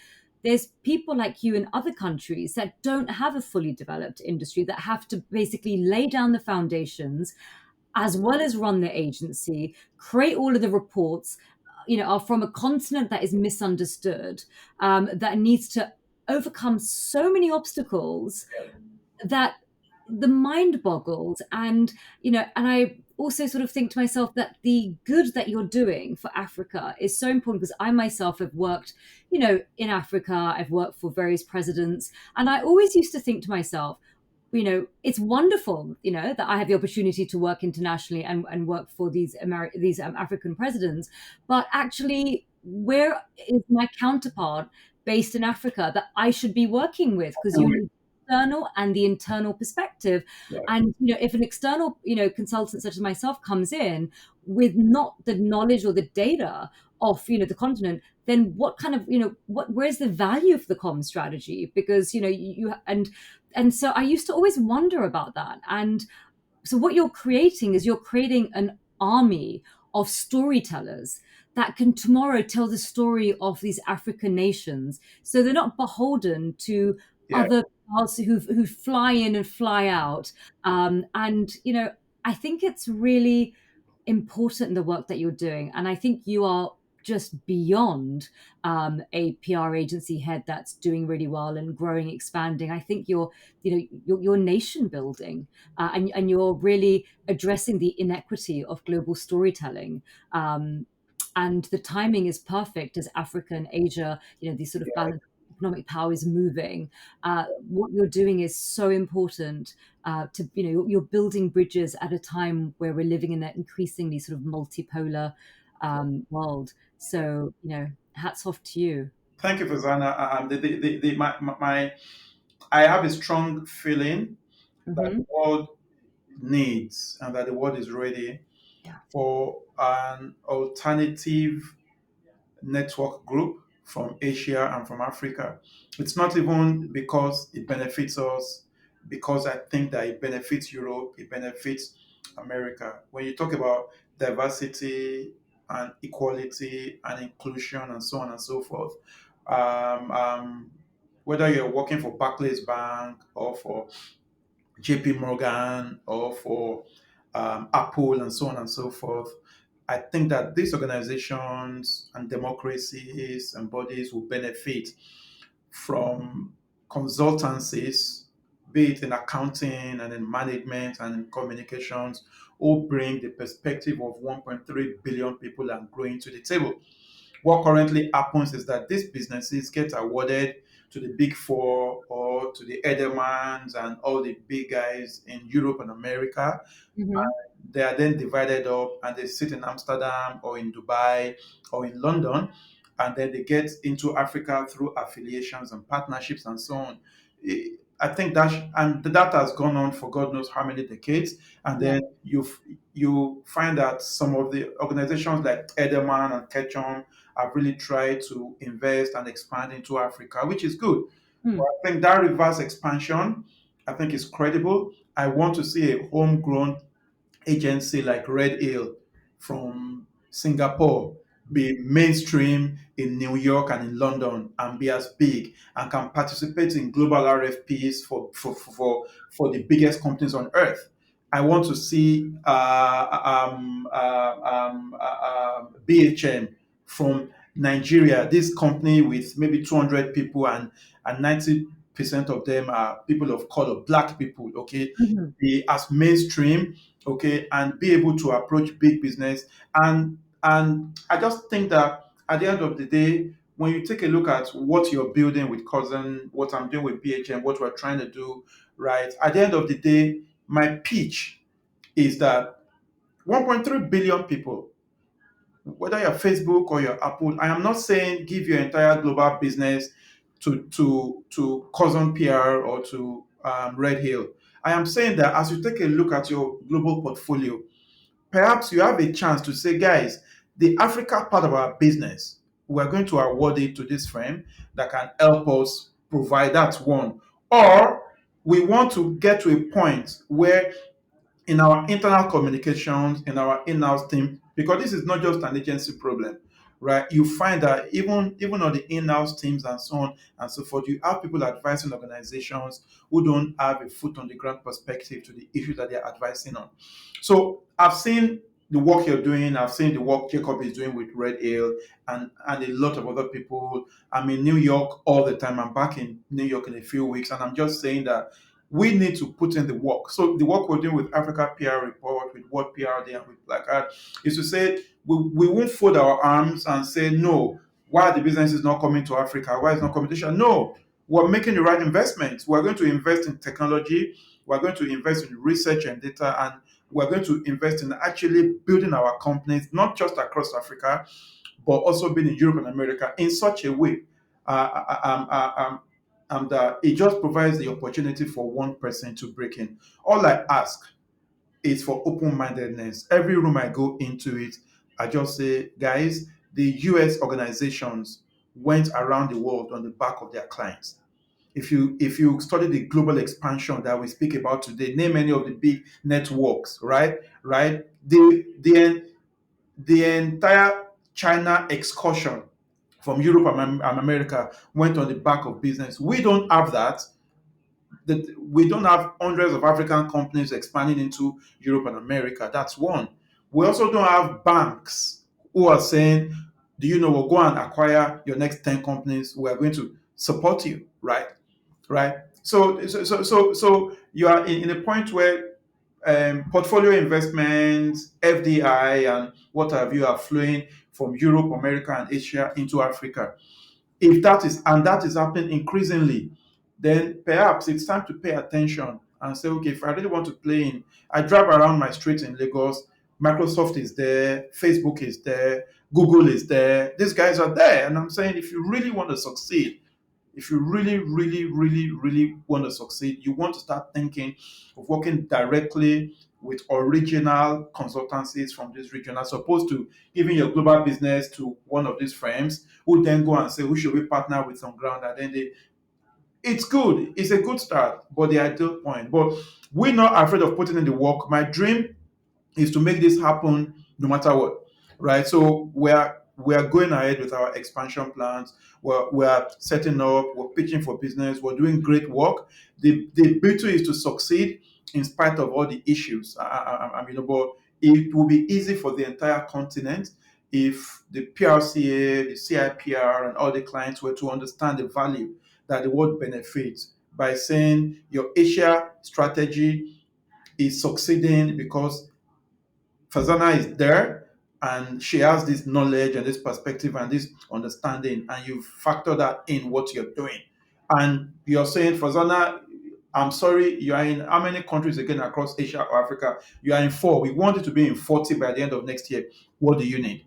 There's people like you in other countries that don't have a fully developed industry that have to basically lay down the foundations as well as run the agency, create all of the reports, are from a continent that is misunderstood, that needs to overcome so many obstacles that the mind boggles. And, and I also sort of think to myself that the good that you're doing for Africa is so important because I myself have worked, in Africa, I've worked for various presidents. And I always used to think to myself, it's wonderful, that I have the opportunity to work internationally and work for these African presidents. But actually, where is my counterpart based in Africa that I should be working with? Because you need the external and the internal perspective. yeah, And if an external, consultant such as myself comes in with not the knowledge or the data of the continent, then what kind of where's the value of the comm strategy? Because and so I used to always wonder about that. And so what you're creating an army of storytellers that can tomorrow tell the story of these African nations. So they're not beholden to yeah. other parts who fly in and fly out. And I think it's really important in the work that you're doing. And I think you are just beyond a PR agency head that's doing really well and growing, expanding. I think you're nation building, and you're really addressing the inequity of global storytelling. And the timing is perfect as Africa and Asia, these sort of balance economic power is moving. What you're doing is so important, to you're building bridges at a time where we're living in an increasingly sort of multipolar world. So hats off to you. Thank you, Farzana. I have a strong feeling that Hmm. the world needs and that the world is ready Yeah. for an alternative network group from Asia and from Africa. It's not even because it benefits us, because I think that it benefits Europe, it benefits America. When you talk about diversity and equality and inclusion and so on and so forth, Um, um, whether you're working for Barclays Bank or for JP Morgan or for Apple and so on and so forth. I think that these organizations and democracies and bodies will benefit from consultancies, be it in accounting and in management and in communications, who bring the perspective of 1.3 billion people and growing to the table. What currently happens is that these businesses get awarded to the big four or to the Edelmans and all the big guys in Europe and America. Hmm. They are then divided up and they sit in Amsterdam or in Dubai or in London, and then they get into Africa through affiliations and partnerships and so on. I think that has gone on for God knows how many decades, and Yeah. then you find that some of the organizations like Edelman and Ketchum have really tried to invest and expand into Africa, which is good. But Mm. I think that reverse expansion, I think, is credible. I want to see a homegrown agency like Red Hill from Singapore be mainstream in New York and in London and be as big and can participate in global RFPs for the biggest companies on earth. I want to see BHM from Nigeria, this company with maybe 200 people and 90% of them are people of color, black people, okay, Hmm. be as mainstream, okay, and be able to approach big business. And I just think that at the end of the day, when you take a look at what you're building with Cousin, what I'm doing with BHM, what we're trying to do, right? At the end of the day, my pitch is that 1.3 billion people, whether you're Facebook or you're Apple, I am not saying give your entire global business to Cousin PR or to Red Hill. I am saying that as you take a look at your global portfolio, perhaps you have a chance to say, guys, the Africa part of our business, we're going to award it to this firm that can help us provide that one. Or we want to get to a point where in our internal communications, in our in-house team, because this is not just an agency problem, right? You find that even on the in-house teams and so on and so forth, you have people advising organizations who don't have a foot on the ground perspective to the issue that they're advising on. So I've seen the work you're doing, I've seen the work Jacob is doing with Red Ale and a lot of other people. I'm in New York all the time. I'm back in New York in a few weeks, and I'm just saying that we need to put in the work. So the work we're doing with Africa PR Report, with What PRD and with Plaqad is to say we won't fold our arms and say no. Why the business is not coming to Africa? Why is not competition? No, we're making the right investments. We're going to invest in technology. We're going to invest in research and data, and we're going to invest in actually building our companies, not just across Africa, but also being in Europe and America in such a way. And it just provides the opportunity for one person to break in. All I ask is for open-mindedness. Every room I go into it, I just say, guys, the US organizations went around the world on the back of their clients. If you study the global expansion that we speak about today, name any of the big networks, right? The entire China excursion from Europe and America went on the back of business. We don't have that. We don't have hundreds of African companies expanding into Europe and America. That's one. We also don't have banks who are saying, do you know, we'll go and acquire your next 10 companies. We're going to support you, right? Right. So you are in a point where portfolio investments, FDI, and what have you are flowing from Europe, America, and Asia into Africa. If that is happening increasingly, then perhaps it's time to pay attention and say, okay, if I really want to play in, I drive around my streets in Lagos, Microsoft is there, Facebook is there, Google is there, these guys are there. And I'm saying, if you really want to succeed, if you really, really, really, really want to succeed, you want to start thinking of working directly with original consultancies from this region as opposed to giving your global business to one of these firms who then go and say, who should we partner with on ground? And then it's good. It's a good start, but the ideal point. But we're not afraid of putting in the work. My dream is to make this happen no matter what, right? So we're we are going ahead with our expansion plans. We're setting up, we're pitching for business, we're doing great work. The beauty is to succeed in spite of all the issues. But it will be easy for the entire continent if the PRCA, the CIPR, and all the clients were to understand the value that the world benefits by saying your Asia strategy is succeeding because Farzana is there and she has this knowledge and this perspective and this understanding, and you factor that in what you're doing. And you're saying, Farzana, I'm sorry, you are in how many countries again across Asia or Africa? You are in 4. We want you to be in 40 by the end of next year. What do you need?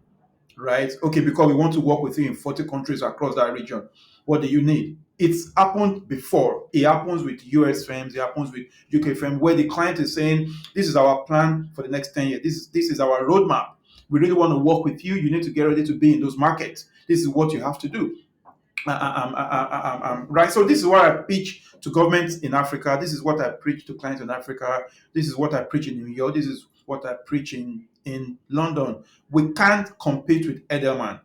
Right? Okay, because we want to work with you in 40 countries across that region. What do you need? It's happened before. It happens with US firms, it happens with UK firms, where the client is saying, this is our plan for the next 10 years. This is our roadmap. We really want to work with you. You need to get ready to be in those markets. This is what you have to do. Right. So this is what I preach to governments in Africa. This is what I preach to clients in Africa. This is what I preach in New York. This is what I preach in London. We can't compete with Edelman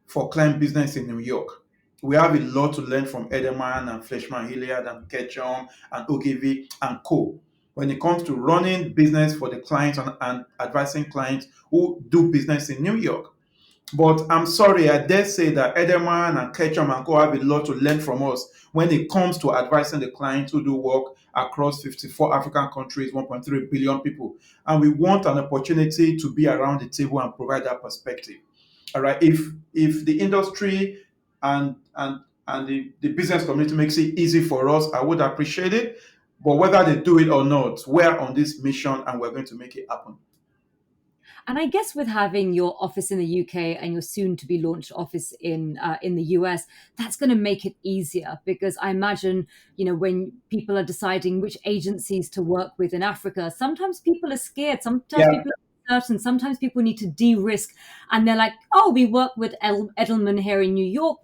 for client business in New York. We have a lot to learn from Edelman and Fleischmann Hilliard and Ketchum and Ogilvy and Co. When it comes to running business for the clients and advising clients who do business in New York. But I'm sorry, I dare say that Edelman and Ketchum and Co have a lot to learn from us when it comes to advising the clients who do work across 54 African countries, 1.3 billion people. And we want an opportunity to be around the table and provide that perspective. All right. If the industry and the business community makes it easy for us, I would appreciate it. But whether they do it or not, we're on this mission and we're going to make it happen. And I guess with having your office in the UK and your soon to be launched office in the US, that's going to make it easier, because I imagine, when people are deciding which agencies to work with in Africa, sometimes people are scared. Sometimes people are certain. Sometimes people need to de-risk, and they're like, "Oh, we work with Edelman here in New York.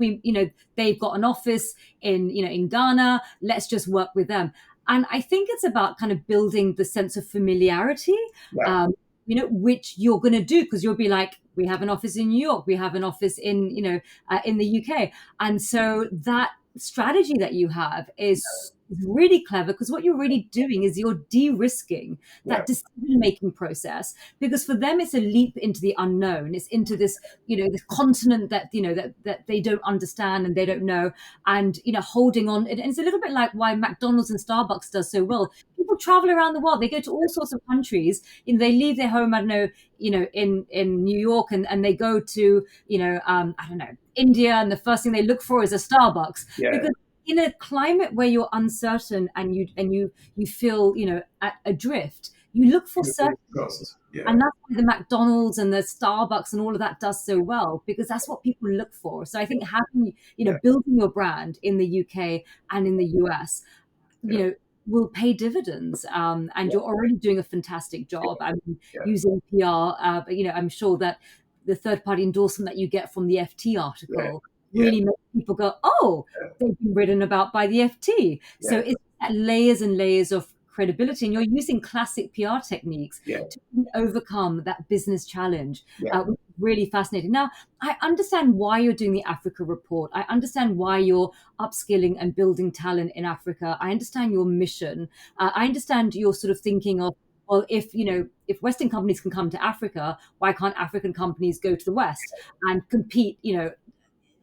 They've got an office in Ghana. Let's just work with them." And I think it's about kind of building the sense of familiarity. Yeah. Which you're going to do, because you'll be like, we have an office in New York, we have an office in the UK. And so that strategy that you have is really clever, because what you're really doing is you're de-risking that decision-making process, because for them it's a leap into the unknown. It's into this this continent that that they don't understand and they don't know, and holding on. And it's a little bit like why McDonald's and Starbucks does so well. People travel around the world, they go to all sorts of countries, they leave their home, I don't know, in New York, and they go to I don't know, India, and the first thing they look for is a Starbucks. Because in a climate where you're uncertain and you feel adrift, you look for certainty. And that's why the McDonald's and the Starbucks and all of that does so well, because that's what people look for. So I think having building your brand in the UK and in the US will pay dividends, and you're already doing a fantastic job. Using PR, but I'm sure that the third-party endorsement that you get from the FT article really makes people go, "Oh, they've been written about by the FT." So it's that layers and layers of credibility, and you're using classic PR techniques to overcome that business challenge, which is really fascinating. Now, I understand why you're doing the Africa report. I understand why you're upskilling and building talent in Africa. I understand your mission. I understand your sort of thinking of, well, if Western companies can come to Africa, why can't African companies go to the West and compete,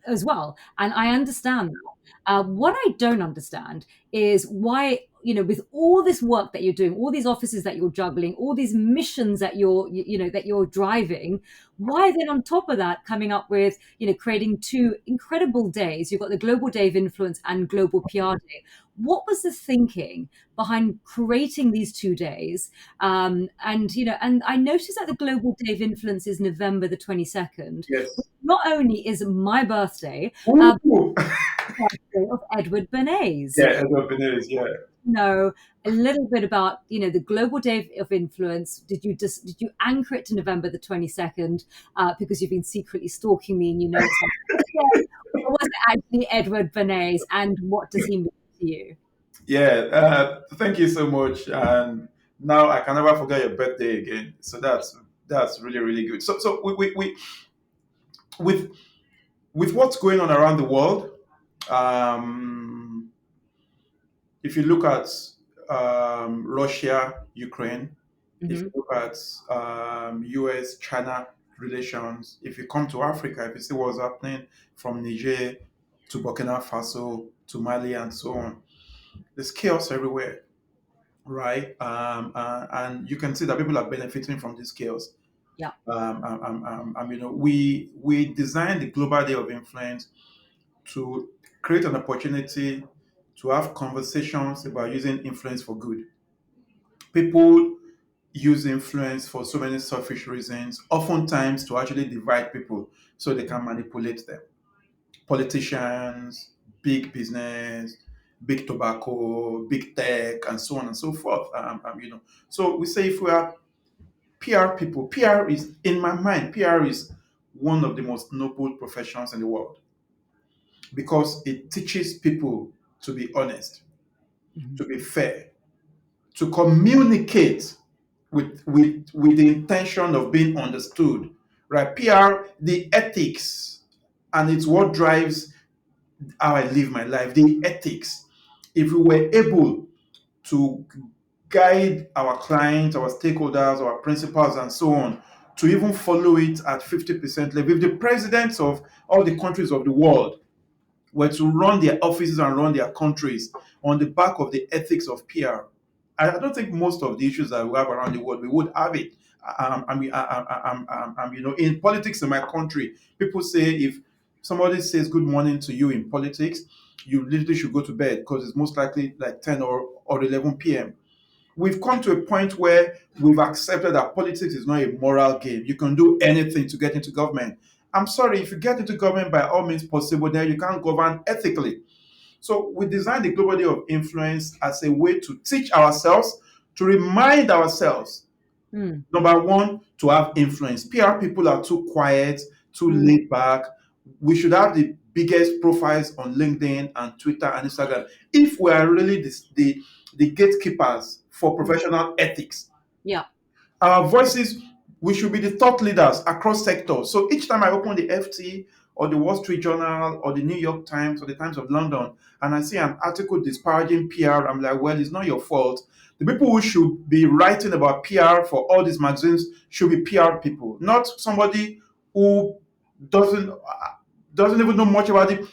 as well? And I understand that. What I don't understand is why, with all this work that you're doing, all these offices that you're juggling, all these missions that you're driving, why then on top of that coming up with, creating 2 incredible days? You've got the Global Day of Influence and Global PR Day. What was the thinking behind creating these 2 days? And I noticed that the Global Day of Influence is November the 22nd. Not only is my birthday, birthday of Edward Bernays. Edward Bernays, Know a little bit about the Global Day of Influence. Did you anchor it to November the 22nd because you've been secretly stalking me and or was it actually Edward Bernays, and what does he mean to you? Thank you so much. And now I can never forget your birthday again. So that's really, really good. So with what's going on around the world, um, if you look at Russia, Ukraine, if you Hmm. look at US China relations, if you come to Africa, if you see what's happening from Niger to Burkina Faso to Mali and so on, there's chaos everywhere, right? And you can see that people are benefiting from this chaos. Yeah. We designed the Global Day of Influence to create an opportunity to have conversations about using influence for good. People use influence for so many selfish reasons, oftentimes to actually divide people so they can manipulate them. Politicians, big business, big tobacco, big tech, and so on and so forth. So we say if we are PR people, PR is, in my mind, PR is one of the most noble professions in the world because it teaches people to be honest, Hmm. to be fair, to communicate with the intention of being understood. Right? PR, the ethics, and it's what drives how I live my life. The ethics. If we were able to guide our clients, our stakeholders, our principals, and so on, to even follow it at 50% level, if the presidents of all the countries of the world were to run their offices and run their countries on the back of the ethics of PR, I don't think most of the issues that we have around the world we would have it. In politics in my country, people say if somebody says good morning to you in politics, you literally should go to bed because it's most likely like 10 or 11 p.m. We've come to a point where we've accepted that politics is not a moral game. You can do anything to get into government. I'm sorry, if you get into government by all means possible, then you can't govern ethically. So we designed the Global Day of Influence as a way to teach ourselves, to remind ourselves, Mm. number one, to have influence. PR people are too quiet, too Mm. laid back. We should have the biggest profiles on LinkedIn and Twitter and Instagram if we are really the gatekeepers for Mm. professional ethics. Yeah. Our voices, we should be the thought leaders across sectors. So each time I open the FT or the Wall Street Journal or the New York Times or the Times of London and I see an article disparaging PR, I'm like, well, it's not your fault. The people who should be writing about PR for all these magazines should be PR people, not somebody who doesn't doesn't even know much about the Yeah.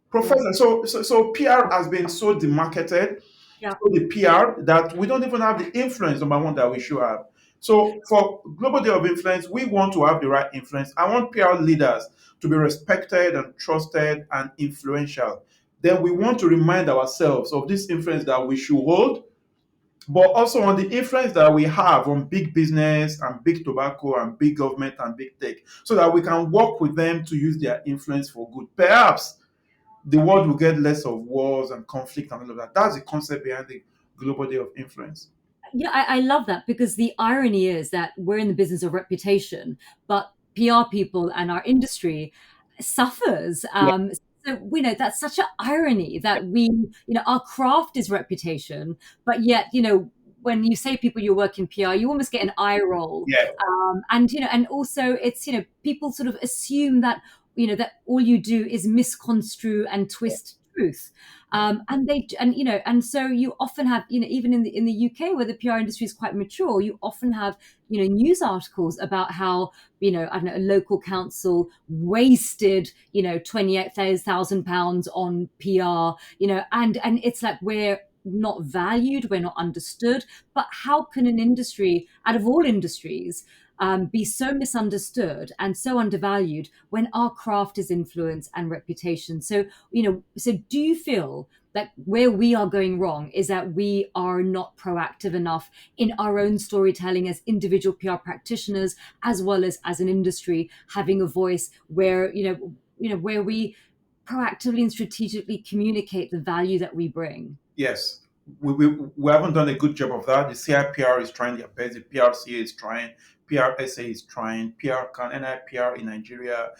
profession. So PR has been so demarketed, Yeah. so the PR, that we don't even have the influence, number one, that we should have. So for Global Day of Influence, we want to have the right influence. I want PR leaders to be respected and trusted and influential. Then we want to remind ourselves of this influence that we should hold, but also on the influence that we have on big business and big tobacco and big government and big tech, so that we can work with them to use their influence for good. Perhaps the world will get less of wars and conflict and all of that. That's the concept behind the Global Day of Influence. Yeah, I love that because the irony is that we're in the business of reputation, but PR people and our industry suffers. Yeah. So we know that's such an irony that our craft is reputation, but yet, when you say people you work in PR, you almost get an eye roll. Yeah. And also it's, people sort of assume that, that all you do is misconstrue and twist truth. And so you often have, even in the UK where the PR industry is quite mature, you often have, news articles about how, I don't know, a local council wasted, £28,000 on PR, and it's like we're not valued, we're not understood. But how can an industry, out of all industries, be so misunderstood and so undervalued when our craft is influence and reputation? So do you feel that where we are going wrong is that we are not proactive enough in our own storytelling as individual PR practitioners, as well as an industry having a voice where, where we proactively and strategically communicate the value that we bring? Yes. We haven't done a good job of that. The CIPR is trying their best. The PRCA is trying. PRSA is trying. NIPR in Nigeria.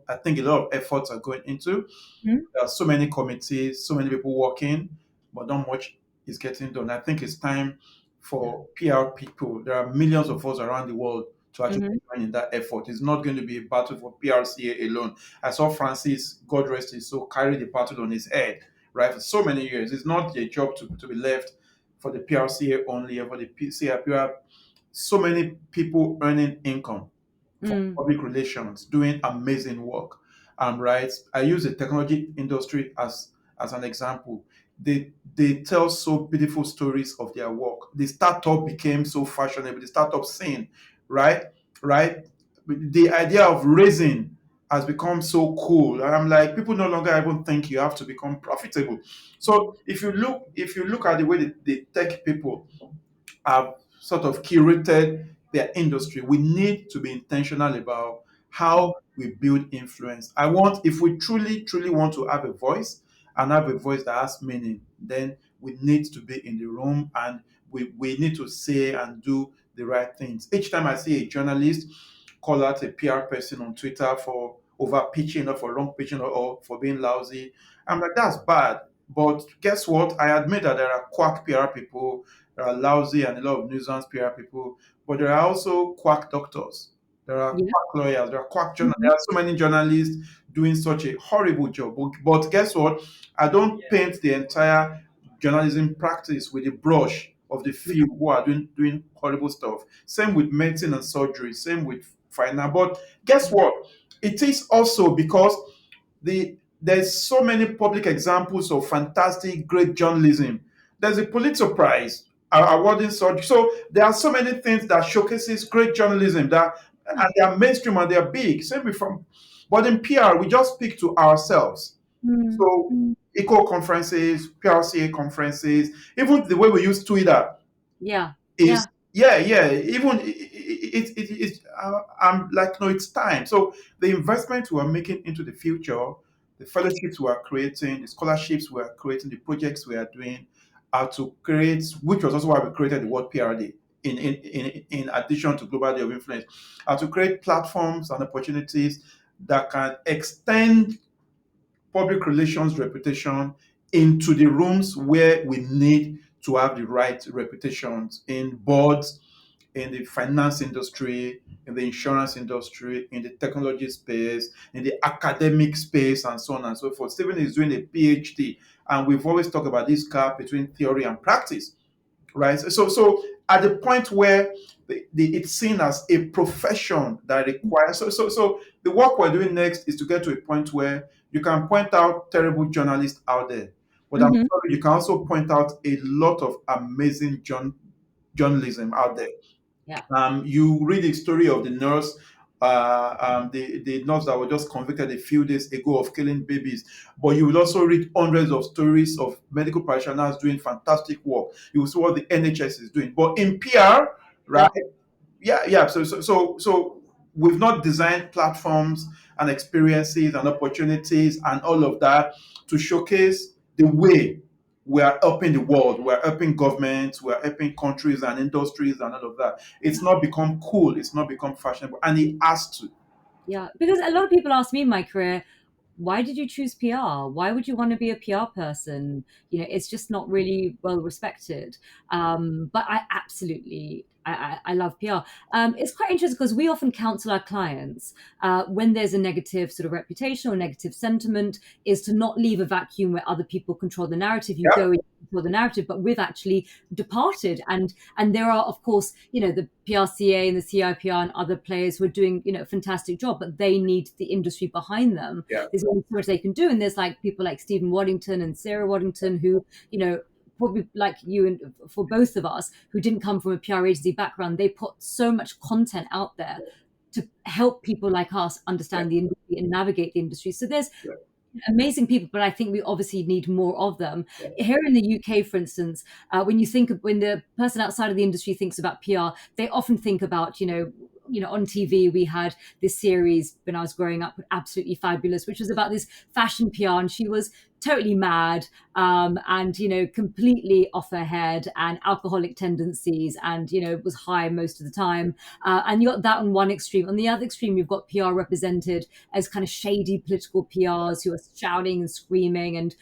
I think a lot of efforts are going into. Hmm? There are so many committees, so many people working, but not much is getting done. I think it's time Yeah. for PR people. There are millions of us around the world to actually Hmm. join in that effort. It's not going to be a battle for PRCA alone. I saw Francis, God rest his soul, carry the battle on his head, right, for so many years. It's not a job to be left for the PRCA only or for the PCA. So many people earning income from Mm. public relations, doing amazing work. Right. I use the technology industry as an example. They tell so beautiful stories of their work. The startup became so fashionable. The startup scene, right, right. The idea of raising has become so cool. And I'm like, people no longer even think you have to become profitable. So if you look at the way the tech people have sort of curated their industry, we need to be intentional about how we build influence. If we truly want to have a voice and have a voice that has meaning, then we need to be in the room and we need to say and do the right things. Each time I see a journalist call out a PR person on Twitter for over pitching or for wrong pitching or for being lousy, I'm like, that's bad. But guess what? I admit that there are quack PR people, there are lousy and a lot of nuisance PR people, but there are also quack doctors. There are Yeah. quack lawyers. There are quack journalists. There Hmm. are so many journalists doing such a horrible job. But guess what? I don't paint the entire journalism practice with a brush of the few who are doing horrible stuff. Same with medicine and surgery. Same with finance. But guess what? It is also because there's so many public examples of fantastic, great journalism. There's a Pulitzer Prize awarding such. So there are so many things that showcases great journalism that and they are mainstream and they are big. Same with from, but in PR we just speak to ourselves. Mm. So eco conferences, PRCA conferences, even the way we use Twitter Yeah. is Yeah. yeah. Even it's I'm like, no, it's time. So the investment we are making into the future, the fellowships we are creating, the scholarships we are creating, the projects we are doing, are to create, which was also why we created the word PRD. In addition to global day of influence, are to create platforms and opportunities that can extend public relations reputation into the rooms where we need to have the right reputations in boards, in the finance industry, in the insurance industry, in the technology space, in the academic space, and so on and so forth. Stephen is doing a PhD, and we've always talked about this gap between theory and practice, right? So at the point where it's seen as a profession that requires, so the work we're doing next is to get to a point where you can point out terrible journalists out there, but I'm Hmm. sorry, you can also point out a lot of amazing journalism out there. Yeah. You read the story of the nurse, the nurse that was just convicted a few days ago of killing babies. But you will also read hundreds of stories of medical practitioners doing fantastic work. You will see what the NHS is doing. But in PR, right? Yeah. Yeah. So we've not designed platforms and experiences and opportunities and all of that to showcase the way we are helping the world, we are helping governments, we are helping countries and industries and all of that. It's not become cool, it's not become fashionable, and it has to. Yeah, because a lot of people ask me in my career, why did you choose PR? Why would you want to be a PR person? You know, it's just not really well respected. But I absolutely, I love PR. It's quite interesting because we often counsel our clients when there's a negative sort of reputation or negative sentiment, is to not leave a vacuum where other people control the narrative. You Yeah, go in and control the narrative, but we've actually departed, and there are, of course, the PRCA and the CIPR and other players who are doing, a fantastic job, but they need the industry behind them. yeah, There's only so much they can do, and there's like people like Stephen Waddington and Sarah Waddington who, probably like you and for both of us who didn't come from a PR agency background, they put so much content out there to help people like us yeah, understand the industry and navigate the industry. So there's yeah, amazing people, but I think we obviously need more of them. yeah, Here in the UK, for instance, when the person outside of the industry thinks about PR, they often think about, on TV, we had this series when I was growing up, absolutely fabulous, which was about this fashion PR, and she was totally mad, and completely off her head, and alcoholic tendencies, and was high most of the time. And you got that on one extreme. On the other extreme, you've got PR represented as kind of shady political PRs who are shouting and screaming and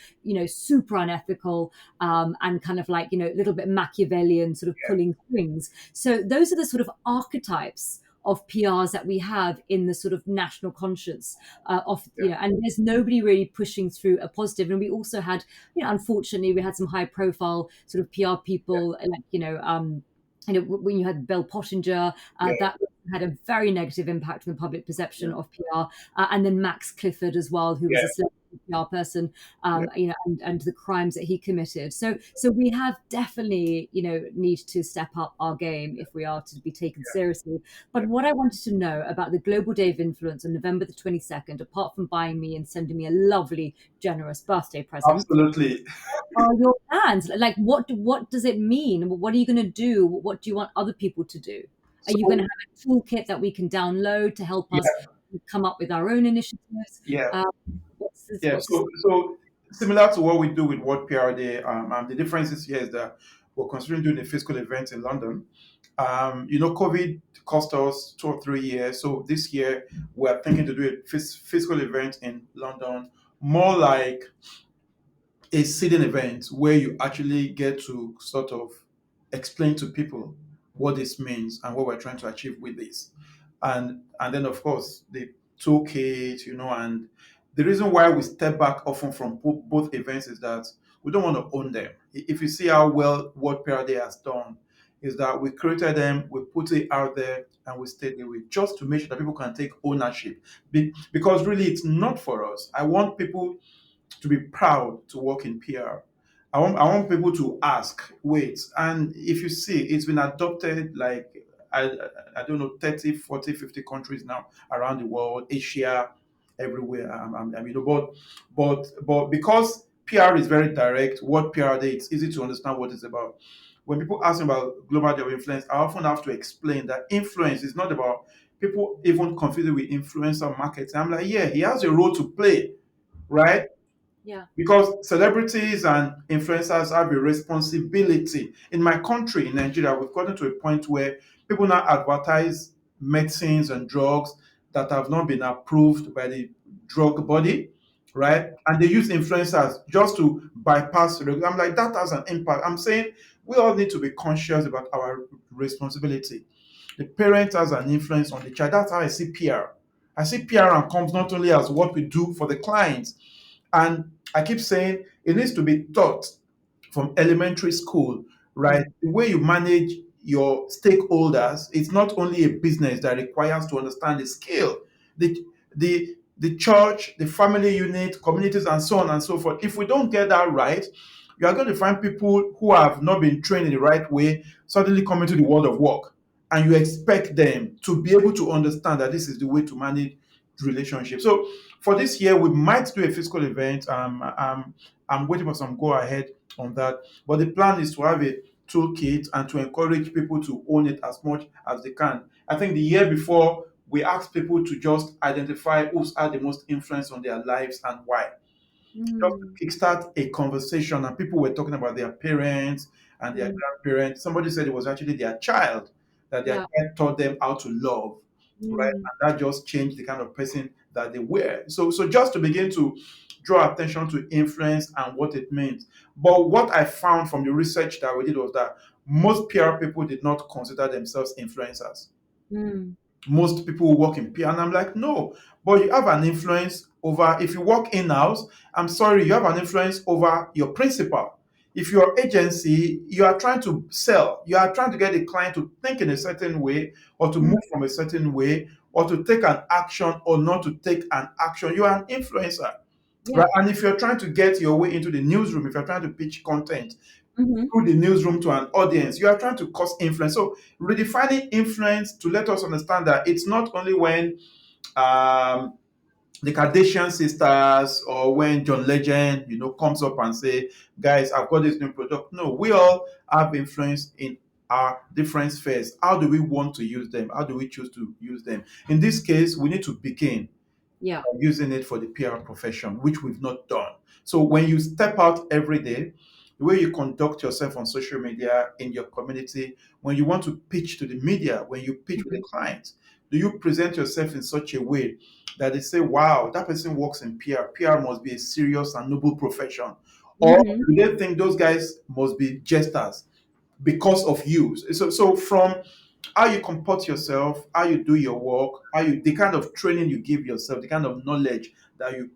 super unethical, and kind of like a little bit Machiavellian, sort of yeah, pulling strings. So those are the sort of archetypes of PRs that we have in the sort of national conscience of, Yeah. and there's nobody really pushing through a positive. And we also had, unfortunately, we had some high profile sort of PR Yeah. people, like, when you had Bill Pottinger, Yeah. that had a very negative impact on the public perception Yeah. of PR, and then Max Clifford as well, who was Yeah. a celebrity PR person, Yeah. and the crimes that he committed. So we have definitely, need to step up our game if we are to be taken seriously. But what I wanted to know about the Global Day of Influence on November the 22nd, apart from buying me and sending me a lovely, generous birthday present, Absolutely. are your plans? Like, what does it mean? What are you going to do? What do you want other people to do? Are you going to So, have a toolkit that we can download to help us yeah. come up with our own initiatives? Yeah. Um, what's this? Yeah. What's this? So similar to what we do with What PR Day, the difference is here is that we're considering doing a physical event in London. COVID cost us 2 or 3 years. So this year we're thinking to do a physical event in London, more like a sitting event where you actually get to sort of explain to people what this means and what we're trying to achieve with this. And then of course the toolkit, and the reason why we step back often from both events is that we don't want to own them. If you see how well what Day has done, is that we created them, we put it out there, and we stayed with it just to make sure that people can take ownership. Because really, it's not for us. I want people to be proud to work in PR. I want people to ask, wait, and if you see, it's been adopted like, I, I don't know, 30, 40, 50 countries now around the world, Asia, everywhere. But because PR is very direct, what PR Day, it's easy to understand what it's about. When people ask me about global day of influence, I often have to explain that influence is not about people even confuse it with influencer marketing. I'm like, yeah, he has a role to play, right? Yeah. Because celebrities and influencers have a responsibility. In my country, in Nigeria, we've gotten to a point where people now advertise medicines and drugs that have not been approved by the drug body, right? And they use influencers just to bypass the I'm like, that has an impact. I'm saying we all need to be conscious about our responsibility. The parent has an influence on the child. That's how I see PR. I see PR and comes not only as what we do for the clients, and I keep saying it needs to be taught from elementary school, right? The way you manage your stakeholders, it's not only a business that requires to understand the skill, the the church, the family unit, communities, and so on and so forth. If we don't get that right, you are going to find people who have not been trained in the right way suddenly come into the world of work, and you expect them to be able to understand that this is the way to manage relationships. So for this year, we might do a physical event. I'm waiting for some go ahead on that. But the plan is to have a toolkit and to encourage people to own it as much as they can. I think the year before, we asked people to just identify who's had the most influence on their lives and why, just Mm. to kickstart a conversation. And people were talking about their parents and their Mm. grandparents. Somebody said it was actually their child, that their Yeah. child taught them how to love, right? Mm. And that just changed the kind of person that they were. So just to begin to draw attention to influence and what it means. But what I found from the research that we did was that most PR people did not consider themselves influencers. Mm. Most people who work in PR. And I'm like, no, but you have an influence over, if you work in house, I'm sorry, you have an influence over your principal. If you're agency, you are trying to sell, you are trying to get a client to think in a certain way or to Mm. move from a certain way or to take an action or not to take an action. You are an influencer. Yeah. Right? And if you're trying to get your way into the newsroom, if you're trying to pitch content Hmm. through the newsroom to an audience, you are trying to cause influence. So redefining influence to let us understand that it's not only when um, the Kardashian sisters or when John Legend, comes up and say, guys, I've got this new product. No, we all have influence in our different spheres. How do we want to use them? How do we choose to use them? In this case, we need to begin Yeah. using it for the PR profession, which we've not done. So when you step out every day, the way you conduct yourself on social media in your community, when you want to pitch to the media, when you pitch with a Hmm. client, do you present yourself in such a way that they say, wow, that person works in PR. PR must be a serious and noble profession. Or Hmm. do they think those guys must be jesters because of you? So from how you comport yourself, how you do your work, the kind of training you give yourself, the kind of knowledge that you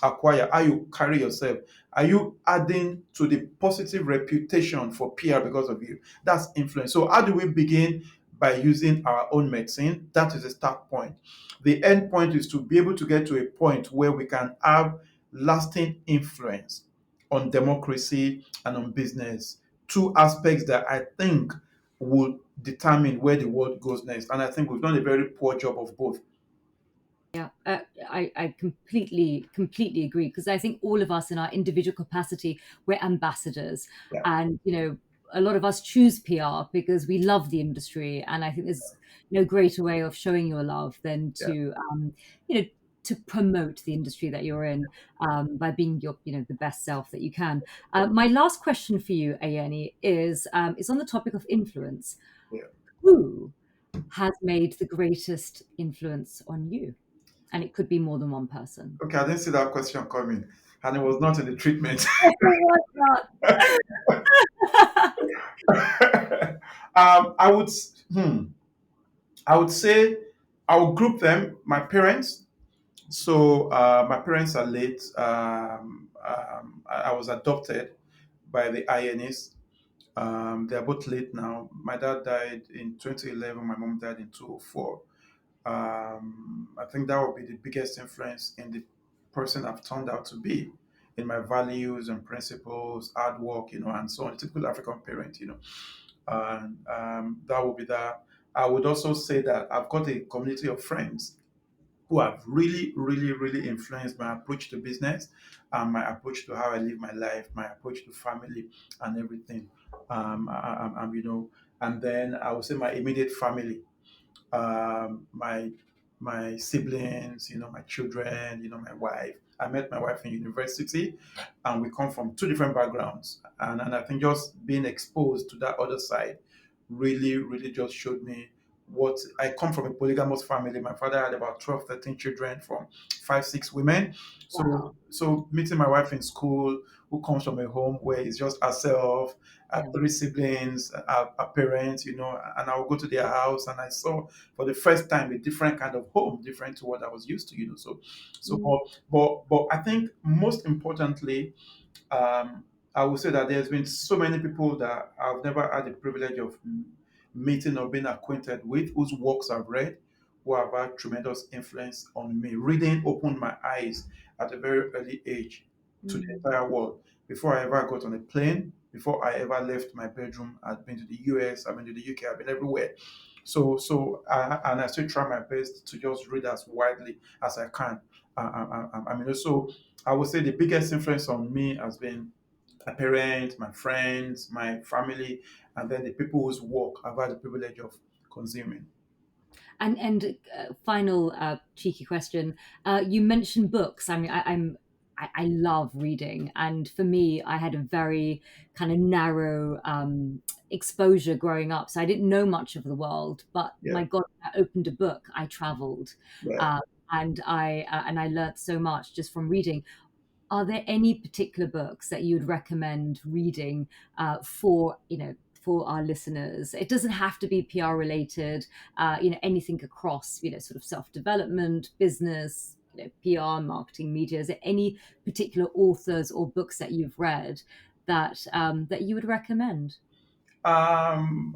acquire, how you carry yourself. Are you adding to the positive reputation for PR because of you? That's influence. So how do we begin? By using our own medicine. That is the start point. The end point is to be able to get to a point where we can have lasting influence on democracy and on business. Two aspects that I think will determine where the world goes next. And I think we've done a very poor job of both. Yeah, I completely agree, because I think all of us in our individual capacity, we're ambassadors. Yeah. And, a lot of us choose PR because we love the industry. And I think there's no greater way of showing your love than Yeah. you know, to promote the industry that you're in, by being the best self that you can. My last question for you, Ayeni, is on the topic of influence. Yeah. Who has made the greatest influence on you? And it could be more than one person. Okay, I didn't see that question coming, and it was not in the treatment. What's not? I would, I would say, I would group them. My parents. So my parents are late. I was adopted by the Ayenis. They are both late now. My dad died in 2011. My mom died in 2004. I think that would be the biggest influence in the person I've turned out to be, in my values and principles, hard work, and so on. Typical African parent, and that would be that. I would also say that I've got a community of friends who have really, really, really influenced my approach to business and my approach to how I live my life, my approach to family and everything. And then I would say my immediate family, my siblings, my children, my wife. I met my wife in university, and we come from two different backgrounds, and I think just being exposed to that other side really, really just showed me what I come from. A polygamous family. My father had about 12, 13 children from 5, 6 women. So Wow. so meeting my wife in school, who comes from a home where it's just herself, Yeah. three siblings, a parent, and I would go to their house, and I saw for the first time a different kind of home, different to what I was used to. So Mm. but I think most importantly, um, I would say that there's been so many people that I've never had the privilege of meeting or being acquainted with, whose works I've read, who have had tremendous influence on me. Reading opened my eyes at a very early age to the Mm. entire world. Before I ever got on a plane, before I ever left my bedroom, I'd been to the US, I've been to the UK, I've been everywhere. And I still try my best to just read as widely as I can. So I would say the biggest influence on me has been my parents, my friends, my family, and then the people whose work I've had the privilege of consuming. And final cheeky question: you mentioned books. I mean, I love reading, and for me, I had a very kind of narrow exposure growing up, so I didn't know much of the world. But Yeah, my God, I opened a book, I travelled, yeah. uh, and I learnt so much just from reading. Are there any particular books that you would recommend reading for our listeners? It doesn't have to be PR related. Anything across sort of self development, business, PR, marketing, media. Is there any particular authors or books that you've read that you would recommend? Um,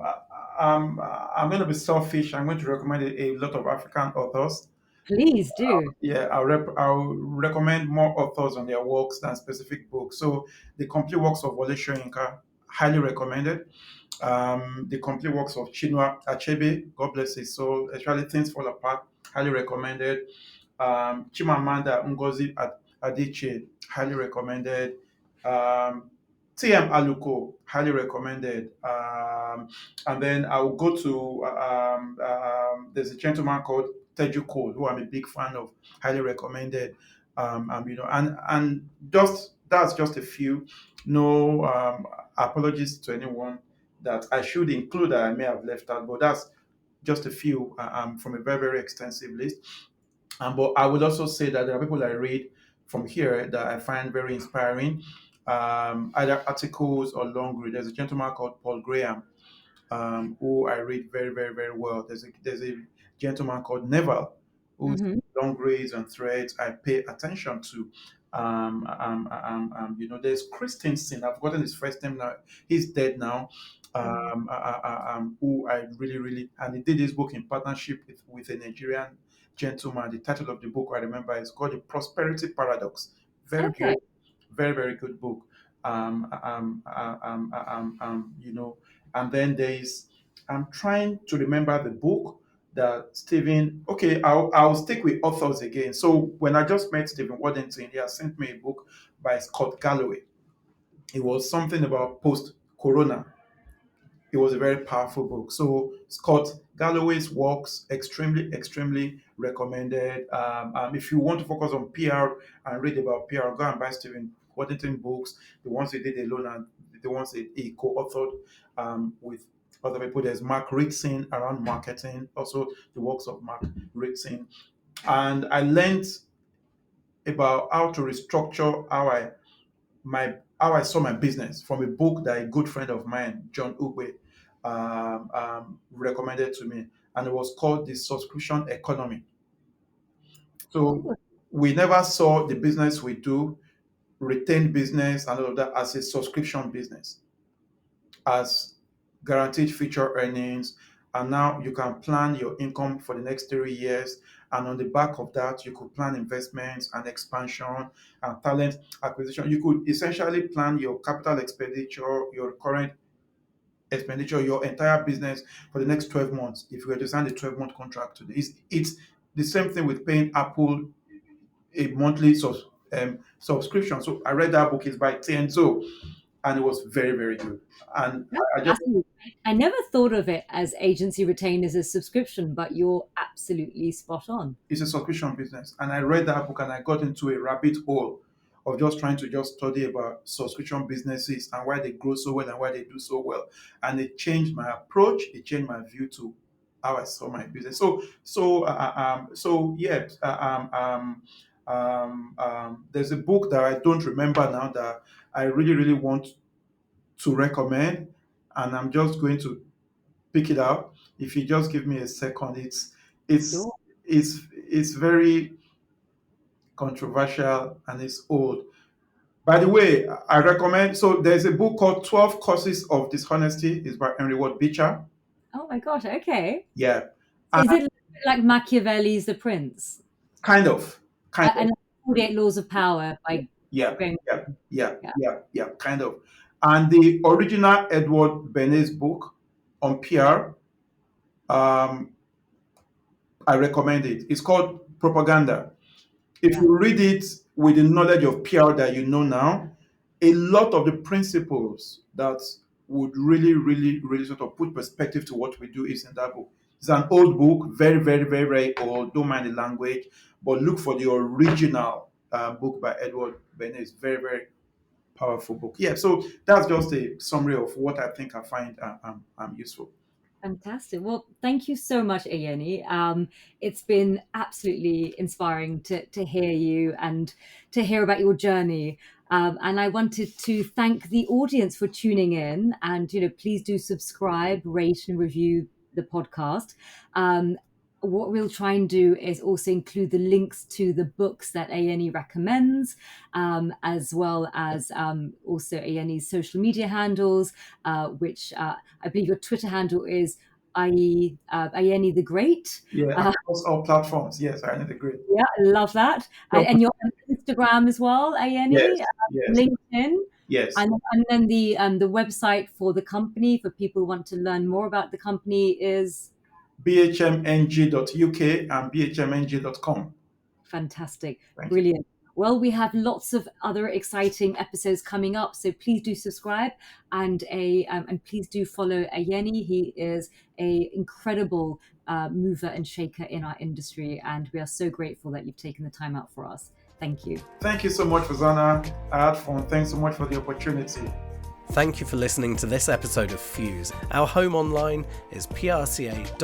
I'm going to be selfish. I'm going to recommend a lot of African authors. Please do. Yeah, I'll recommend more authors on their works than specific books. So the complete works of Wole Soyinka, highly recommended. The complete works of Chinua Achebe, God bless his soul, especially Things Fall Apart, highly recommended. Chimamanda Ngozi Adichie, highly recommended. TM Aluko, highly recommended. And then I will go to there's a gentleman called Teju Cole, who I'm a big fan of, highly recommended. And just that's just a few. No apologies to anyone that I should include that I may have left out, but that's just a few from a very, very extensive list. But I would also say that there are people I read from here that I find very inspiring, either articles or long read. There's a gentleman called Paul Graham. who I read very, very, very well. There's a gentleman called Neville, whose Hmm. long grades and threads I pay attention to. There's Christensen. I've forgotten his first name now. He's dead now. Who I really, really, and he did this book in partnership with a Nigerian gentleman. The title of the book I remember is called The Prosperity Paradox. Very Okay. good, very, very good book. You know, and then I'm trying to remember the book that Stephen. Okay, I'll stick with authors again. So when I just met Stephen Waddington, he has sent me a book by Scott Galloway. It was something about post-corona. It was a very powerful book. So Scott Galloway's works extremely, extremely recommended. If you want to focus on PR and read about PR, go and buy Stephen Waddington books. The ones he did alone and the ones he co-authored with other people. There's Mark Ritson around marketing, also the works of Mark Ritson. And I learned about how to restructure how I saw my business from a book that a good friend of mine, John Ugbe, recommended to me, and it was called the subscription economy. So Oh, we never saw the business we do, retained business, and all of that as a subscription business, as guaranteed future earnings. And now you can plan your income for the next 3 years. And on the back of that, you could plan investments and expansion and talent acquisition. You could essentially plan your capital expenditure, your current expenditure, your entire business for the next 12 months. If you were to sign a 12-month contract today, it's the same thing with paying Apple a monthly subscription. So I read that book. It's by Tienzo, and it was very, very good. And that's I just fascinating. I never thought of it as agency retained as a subscription, but you're absolutely spot on. it's a subscription business. And I read that book and I got into a rabbit hole of just trying to just study about subscription businesses and why they grow so well and why they do so well. And it changed my approach. It changed my view to how I saw my business. So yeah. There's a book that I don't remember now that I really, really want to recommend, and I'm just going to pick it up. If you just give me a second, it's Sure. it's very controversial and it's old. By the way, I recommend. So there's a book called 12 Causes of Dishonesty. It's by Henry Ward Beecher. Oh my gosh. Okay. Yeah, So and is it like Machiavelli's The Prince kind of, kind of. and 48 Laws of Power by Yeah, Graham? yeah, yeah, Yeah. yeah, kind of. And the original Edward Bernays book on PR, um, I recommend it. It's called Propaganda. If Yeah. you read it with the knowledge of PR that you know now, a lot of the principles that would really, really, really sort of put perspective to what we do is in that book. It's an old book, very, very, very, very old. Don't mind the language, but look for the original book by Edward Bernays. Very, very powerful book. Yeah, so that's just a summary of what I think I find useful. Fantastic. Well, thank you so much, Ayeni. It's been absolutely inspiring to hear you and to hear about your journey. And I wanted to thank the audience for tuning in. And please do subscribe, rate, and review the podcast. What we'll try and do is also include the links to the books that Ayeni recommends, as well as also Ayeni's social media handles, which I believe your Twitter handle is Ayeni the Great. Yeah, across all platforms. Yes, I agree. Yeah, I love that. So, And you're on Instagram as well, Ayeni, yes, yes, LinkedIn. yes. And then the website for the company for people who want to learn more about the company is bhmng.uk and bhmng.com. fantastic, Thank you. brilliant. Well, we have lots of other exciting episodes coming up, so please do subscribe and please do follow Ayeni. He is a incredible mover and shaker in our industry, and we are so grateful that you've taken the time out for us. Thank you. Thank you so much, Farzana. I had fun. Thanks so much for the opportunity. Thank you for listening to this episode of Fuse. Our home online is prca.org.uk.